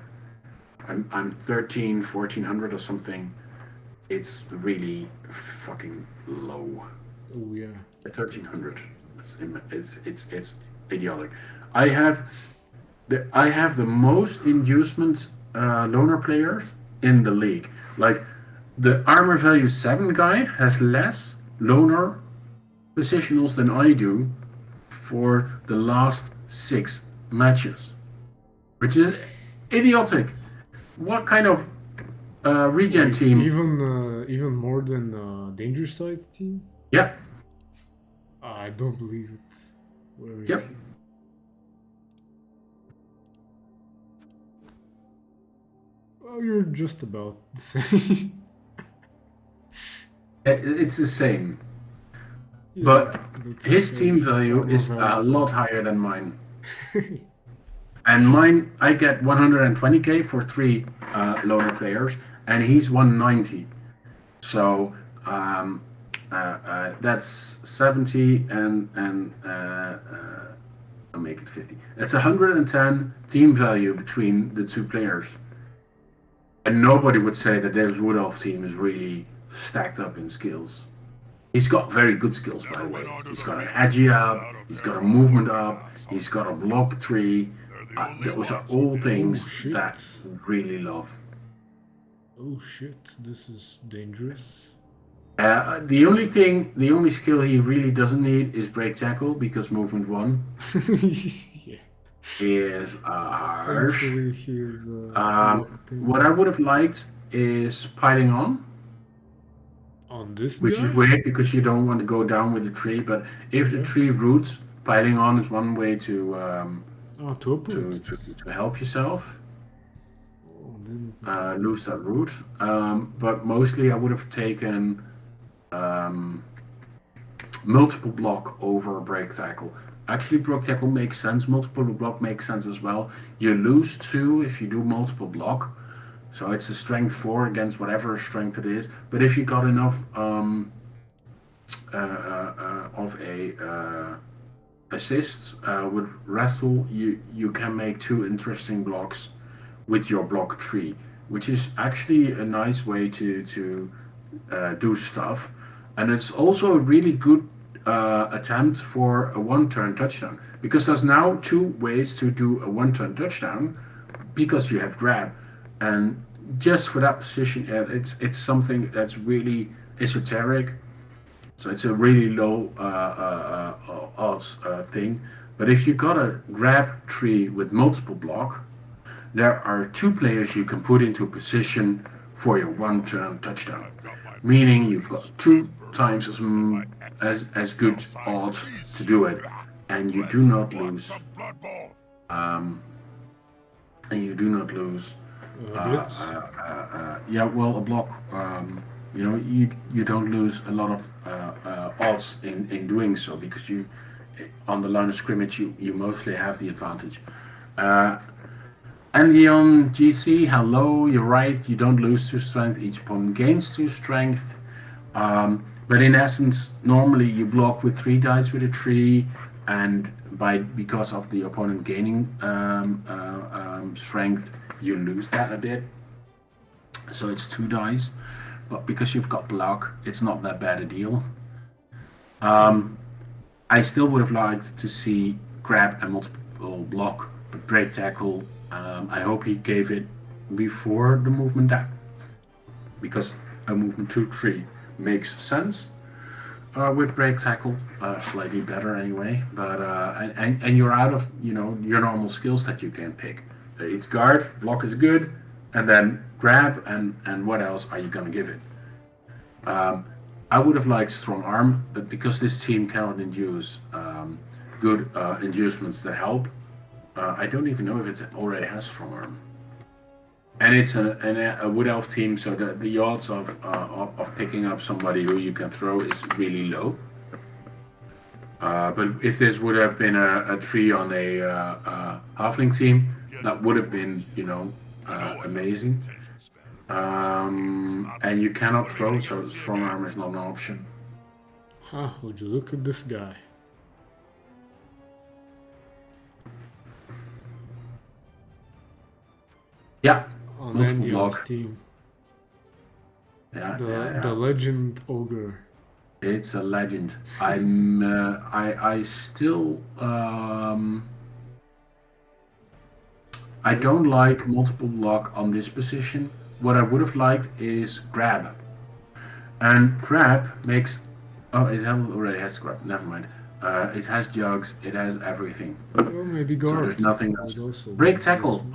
I'm 1400 or something. It's really fucking low. Oh yeah. 1300. It's idiotic. I have the most inducement loner players in the league. Like the armor value 7 guy has less loner positionals than I do for the last 6 matches, which is idiotic. What kind of regen team? Even more than Danger Side's team? Yeah. I don't believe it. Where is Yep. he? Well, you're just about the same. It's the same. But his team value is a lot higher than mine. And mine, I get 120k for 3 loner players, and he's 190. So that's 70 and I'll make it 50. That's 110 team value between the 2 players. And nobody would say that Davis Woodolph team is really stacked up in skills. He's got very good skills, by the way. He's got an agi up, he's got a movement up, he's got a block tree. Those are all things that I really love. Oh shit, this is dangerous. The only skill he really doesn't need is break tackle, because movement 1 Yeah. is harsh. Thankfully he's What I would have liked is piling on this which guy? is weird because you don't want to go down with the tree, but if the tree roots, piling on is one way to help yourself lose that root. But mostly I would have taken multiple block over break tackle. Actually, break tackle makes sense. Multiple block makes sense as well. You lose 2 if you do multiple block. So it's a strength 4 against whatever strength it is. But if you got enough of a assist with wrestle, you can make 2 interesting blocks with your block tree, which is actually a nice way to do stuff. And it's also a really good attempt for a 1-turn touchdown, because there's now 2 ways to do a 1-turn touchdown, because you have grab, and just for that position, it's something that's really esoteric, so it's a really low odds thing. But if you got a grab tree with multiple block, there are 2 players you can put into position for your 1-turn touchdown, I've got my meaning you've got 2 birds times as good odds to do it, and you do not lose. some blood ball. And you do not lose. Blitz. Yeah, well, a block. You don't lose a lot of odds in doing so, because you, on the line of scrimmage, you mostly have the advantage. Andy on GC, hello. You're right. You don't lose 2 strength. Each opponent gains 2 strength. But in essence, normally you block with 3 dice with a tree, and because of the opponent gaining strength, you lose that a bit. So it's 2 dice, but because you've got block, it's not that bad a deal. I still would have liked to see grab and multiple block, but break tackle. I hope he gave it before the movement down, because a movement 2-3 makes sense. With break tackle, slightly better anyway, but and you're out of your normal skills that you can pick. It's guard, block is good, and then grab, and what else are you gonna give it? I would have liked strong arm, but because this team cannot induce good inducements that help, I don't even know if it already has strong arm. And it's a wood elf team, so the odds of picking up somebody who you can throw is really low. But if this would have been a tree on a halfling team, that would have been amazing. And you cannot throw, so strong arm is not an option. Huh, would you look at this guy? Yeah. On Multiple Andy's block. team. Yeah, The legend ogre. It's a legend. I still I don't like multiple block on this position. What I would have liked is grab. And grab makes it already has grab, never mind. It has jugs, it has everything. Or maybe So guard. there's nothing would else. also be Break tackle. useful.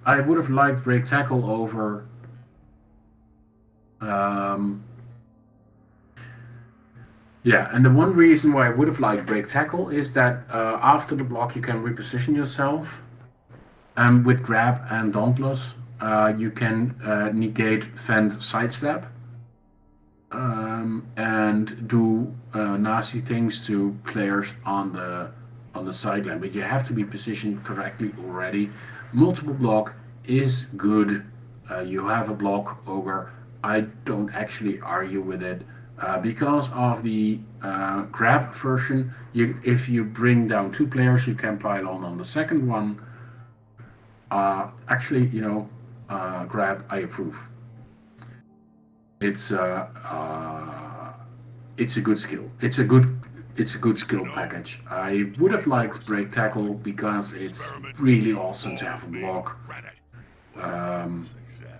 I would have liked break tackle over yeah, and the one reason why I would have liked break tackle is that after the block you can reposition yourself, and with grab and dauntless you can negate fend sidestep and do nasty things to players on the sideline. But you have to be positioned correctly already. Multiple block is good. You have a block ogre. I don't actually argue with it. Because of the grab version, if you bring down 2 players, you can pile on the second one. Actually, grab, I approve. It's a good skill. It's a good skill package. I would have liked break tackle because it's really awesome to have a block.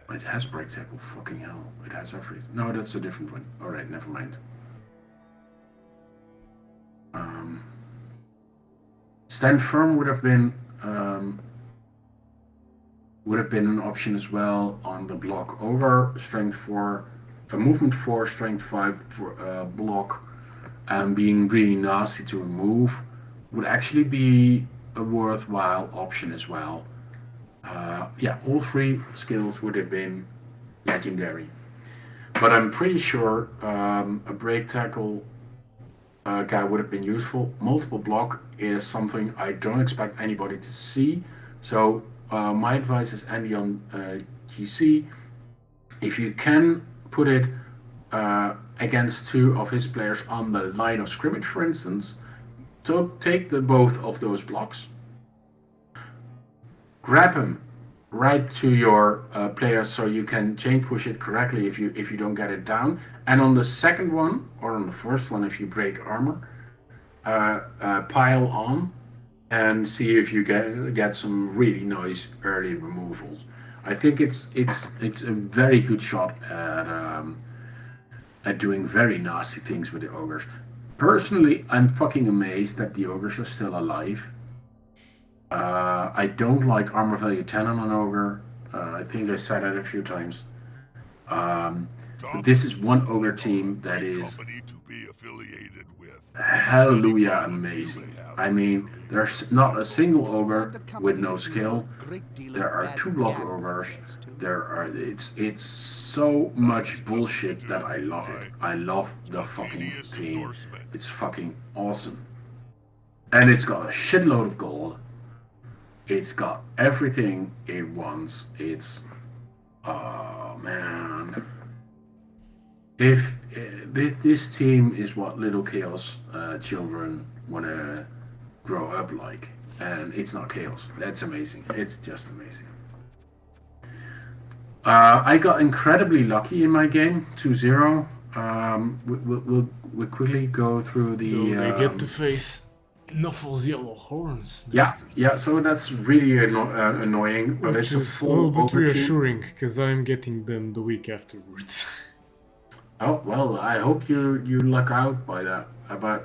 It has break tackle. Fucking hell! It has everything. No, that's a different one. All right, never mind. Stand firm would have been an option as well on the block over strength 4, movement 4, strength 5 for block, and being really nasty to remove would actually be a worthwhile option as well. Yeah, all 3 skills would have been legendary. But I'm pretty sure a break tackle guy would have been useful. Multiple block is something I don't expect anybody to see. So my advice is Andy on GC. If you can put it against 2 of his players on the line of scrimmage, for instance, so take both of those blocks, grab him right to your player so you can chain push it correctly if you don't get it down, and on the second one or on the first one if you break armor, pile on and see if you get some really nice early removals. I think it's a very good shot at doing very nasty things with the ogres. Personally, I'm fucking amazed that the ogres are still alive. I don't like armor value 10 on an ogre. I think I said that a few times. But this is one ogre team that is company to be affiliated with. hallelujah amazing. I mean, there's not a single ogre with no skill. There are 2 block ogres. It's so much bullshit that I love it. I love the fucking team. It's fucking awesome. And it's got a shitload of gold. It's got everything it wants. It's, oh man. If this team is what little Chaos children want to grow up like, and it's not Chaos, that's amazing. It's just amazing. I got incredibly lucky in my game, 2-0. We'll quickly go through the. They get to face Nuffle's yellow horns. Yeah. So that's really annoying, but Which it's a is a full little bit ogre team. reassuring because I'm getting them the week afterwards. Oh well, I hope you luck out by that. But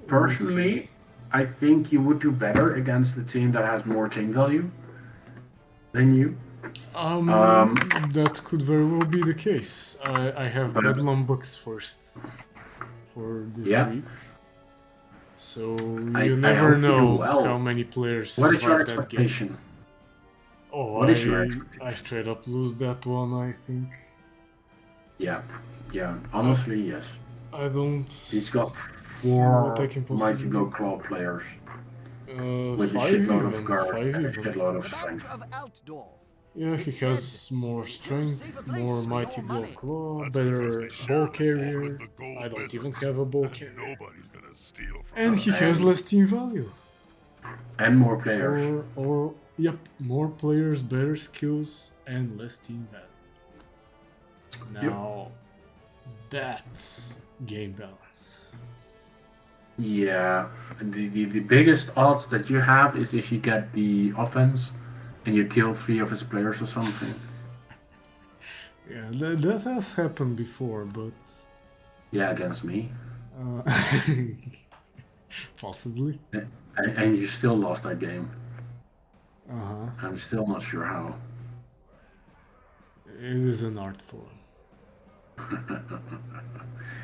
personally, I think you would do better against the team that has more team value than you. That could very well be the case. I have Bedlam books first for this week. So you never know how many players. What is your survive that expectation? game. Oh, What is your expectation? I straight up lose that one, I think. Yeah. Honestly, yes. I don't. He's got see 4 what I can Mighty possibly Blow do. Claw players with a 5 shitload of even, guard 5 and a even. shitload of strength. Yeah, he has more strength, more mighty blow claw, better ball carrier. I don't even have a ball carrier. Nobody's gonna steal from And he has less team value. And more players. Yep, more players, better skills, and less team value. Now, that's game balance. Yeah, the biggest odds that you have is if you get the offense and you kill 3 of his players or something. Yeah, that has happened before, but... Yeah, against me. Possibly. And you still lost that game. Uh-huh. I'm still not sure how. It is an art form.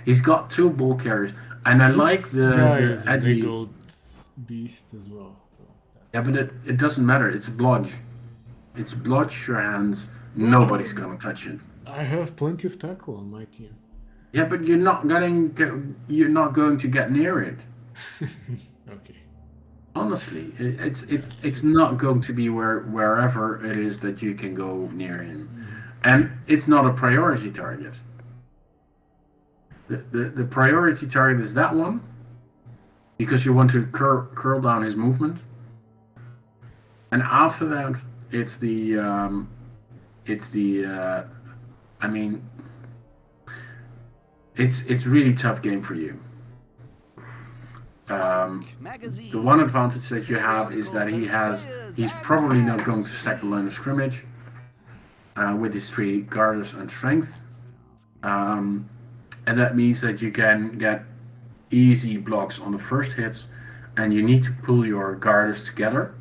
He's got 2 ball carriers, and I like This the guy is a edgy. big old beast as well. So Yeah, but it doesn't matter. It's blodge. It's blodge your hands. Nobody's gonna touch it. I have plenty of tackle on my team. Yeah, but you're not going to get near it. Okay. Honestly, it's not going to be wherever it is that you can go near him, and it's not a priority target. The priority target is that one, because you want to curl down his movement, and after that it's the I mean, it's really tough game for you. The one advantage that you have is that he's probably not going to stack the line of scrimmage with his 3 guarders and strength, and that means that you can get easy blocks on the first hits, and you need to pull your guarders together.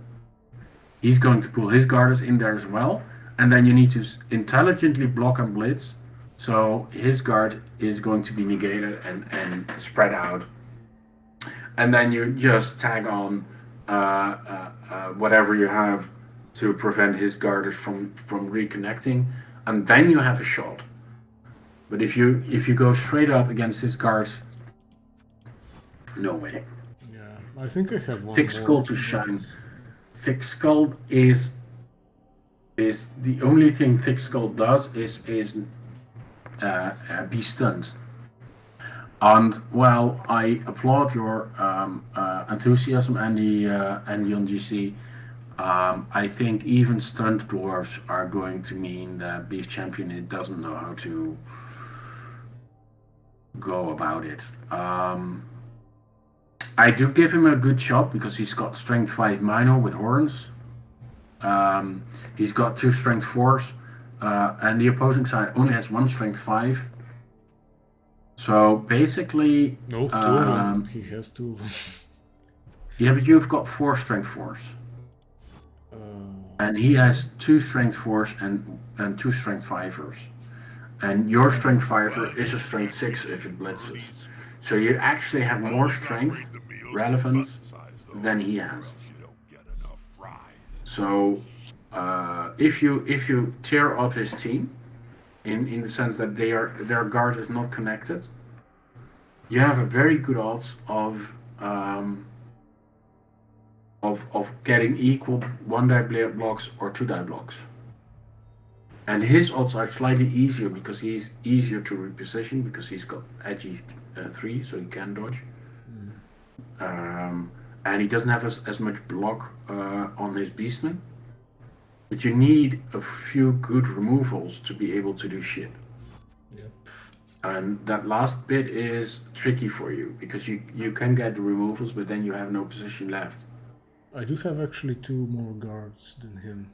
He's going to pull his guarders in there as well, and then you need to intelligently block and blitz, so his guard is going to be negated and spread out. And then you just tag on whatever you have to prevent his guarders from reconnecting, and then you have a shot. But if you go straight up against his guards, no way. Yeah, I think I have one. Thick Skull to shine. Thick Skull is the only thing Thick Skull does is be stunned. And well, I applaud your enthusiasm, Andy on GC. I think even stunned dwarves are going to mean that Beef Champion doesn't know how to go about it. I do give him a good shot because he's got strength 5 minor with horns. He's got 2 strength 4s, and the opposing side only has 1 strength 5. So basically, No, 2 of them. He has 2 of them. Yeah, but you've got 4 strength 4s. And he has 2 strength 4s and 2 strength 5ers. And your strength 5er is a strength 6 if it blitzes. So you actually have more strength relevance than he has. So if you tear up his team, in the sense that their guard is not connected, you have a very good odds of getting equal 1-die blocks or 2-die blocks. And his odds are slightly easier because he's easier to reposition because he's got edgy 3, so he can dodge. And he doesn't have as much block on his beastman. But you need a few good removals to be able to do shit. Yep. And that last bit is tricky for you because you can get the removals, but then you have no position left. I do have actually 2 more guards than him.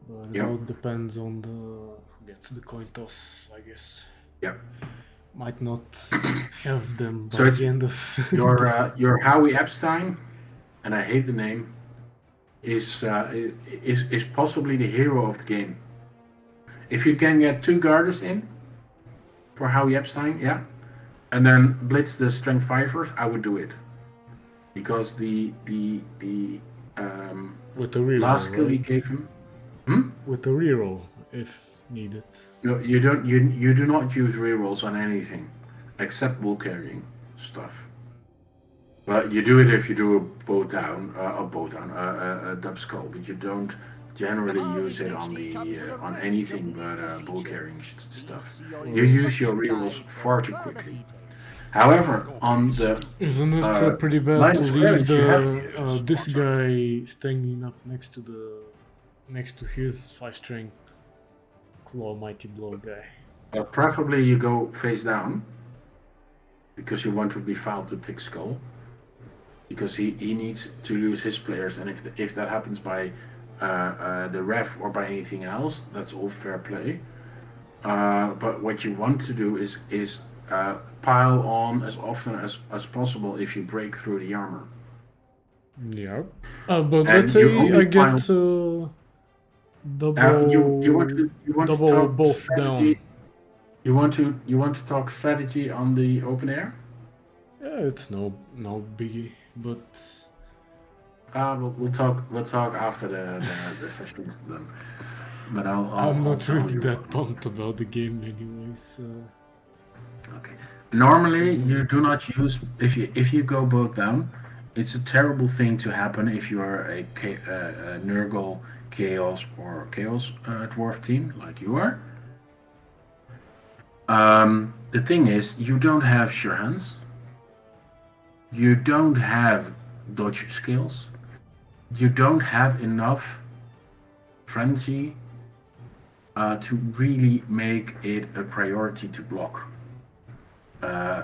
But it all depends on who gets the coin toss, I guess. Yep. Might not have them by the end of your Howie Epstein, and I hate the name, is possibly the hero of the game. If you can get 2 guarders in for Howie Epstein, and then blitz the strength 5ers, I would do it. Because the with the reroll, last skill he gave him. With the reroll, if needed. No, you don't. You do not use rerolls on anything, except bull carrying stuff. But you do it if you do a dub skull, but you don't generally use it on anything but bull carrying stuff. You use your rerolls far too quickly. However, on the isn't it pretty bad to leave this guy standing up next to his 5 strength claw mighty blow guy? Preferably you go face down because you want to be fouled with thick skull. Because he needs to lose his players, and if that happens by the ref or by anything else, that's all fair play. But what you want to do is pile on as often as possible if you break through the armor. Yeah. But let's say I get double. You want to double talk both strategy? down. You want to talk strategy on the open air? Yeah, it's no biggie, but. We'll talk after the sessions then. But I'm not really that pumped about the game anyways. Okay. Normally, you do not use if you go both down. It's a terrible thing to happen if you are a Nurgle, Chaos, or Chaos Dwarf team like you are. The thing is, you don't have sure hands. You don't have dodge skills. You don't have enough frenzy to really make it a priority to block.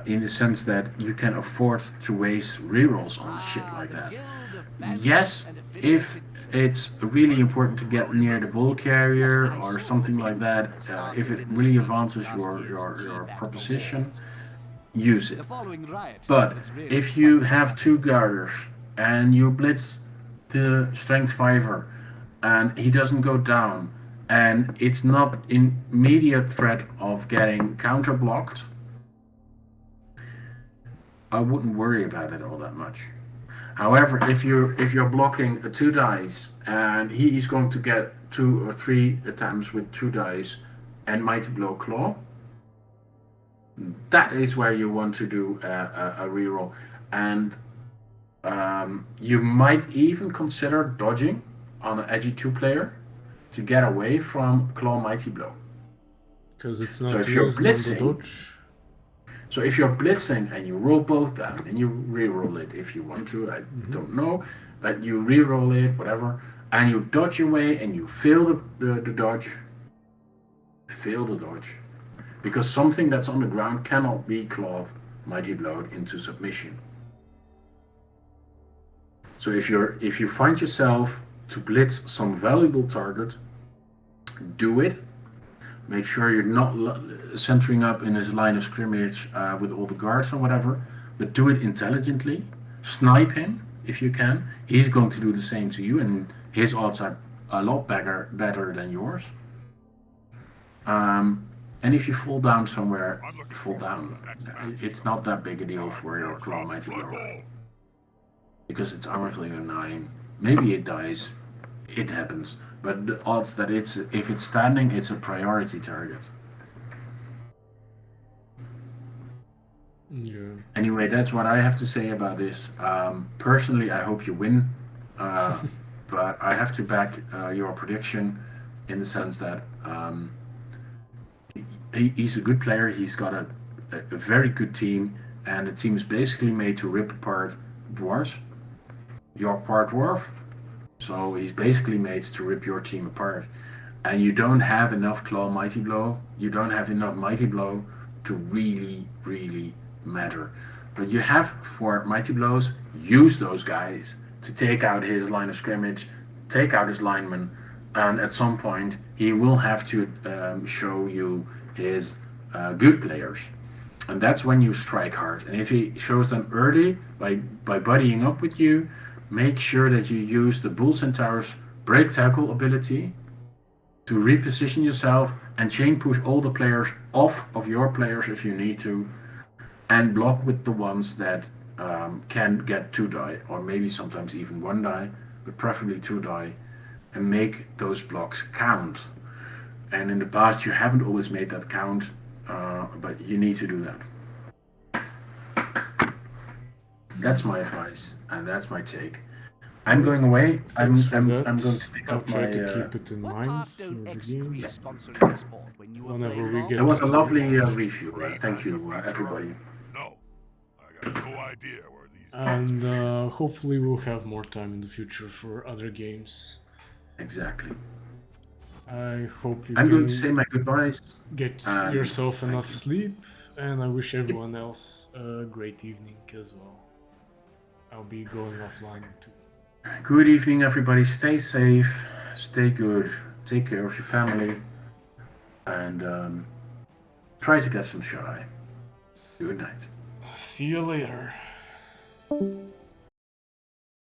In the sense that you can afford to waste rerolls on shit like that. Yes, if it's really important to get near the bull carrier or something like that, if it really advances your proposition, use it. But if you have 2 guarders and you blitz the strength 5er and he doesn't go down and it's not in immediate threat of getting counter blocked, I wouldn't worry about it all that much. However, if you're blocking 2 dice and he is going to get 2 or 3 attempts with 2 dice and Mighty Blow Claw, that is where you want to do a reroll. And you might even consider dodging on an edgy 2 player to get away from Claw Mighty Blow. Because it's not used on the dodge. So if you're blitzing and you roll both down and you re-roll it if you want to, I don't know, but you re-roll it, whatever, and you dodge away and you fail the dodge, because something that's on the ground cannot be clawed, mighty blowed into submission. So if you find yourself to blitz some valuable target, do it. Make sure you're not centering up in his line of scrimmage with all the guards or whatever, but do it intelligently. Snipe him if you can. He's going to do the same to you, and his odds are a lot better than yours. And if you fall down somewhere, fall down. It's not that big a deal for your Claw Mighty Blow. Because it's armor value 9. Maybe it dies. It happens. But the odds that if it's standing, it's a priority target. Yeah. Anyway, that's what I have to say about this. Personally, I hope you win. But I have to back your prediction in the sense that he's a good player. He's got a very good team, and the team is basically made to rip apart dwarves. You're part dwarf, so he's basically made to rip your team apart. And you don't have enough Claw Mighty Blow. You don't have enough Mighty Blow to really, really matter. But you have, for Mighty Blows, use those guys to take out his line of scrimmage, take out his linemen, and at some point he will have to show you his good players. And that's when you strike hard. And if he shows them early by buddying up with you, make sure that you use the Bull Centaur's break tackle ability to reposition yourself and chain push all the players off of your players if you need to, and block with the ones that can get 2 die, or maybe sometimes even 1 die, but preferably 2 die, and make those blocks count. And in the past you haven't always made that count, but you need to do that. That's my advice, and that's my take. I'm going away. I'm going to pick up my. To keep it in mind for the game. Whenever we get. It was a lovely review. Thank you, everybody. No, I got no idea where these. And hopefully we'll have more time in the future for other games. Exactly. I hope you. I'm going to say my goodbyes. Get yourself enough sleep, and I wish everyone else a great evening as well. I'll be going offline too. Good evening, everybody. Stay safe, stay good, take care of your family, and try to get some shut-eye. Good night. See you later.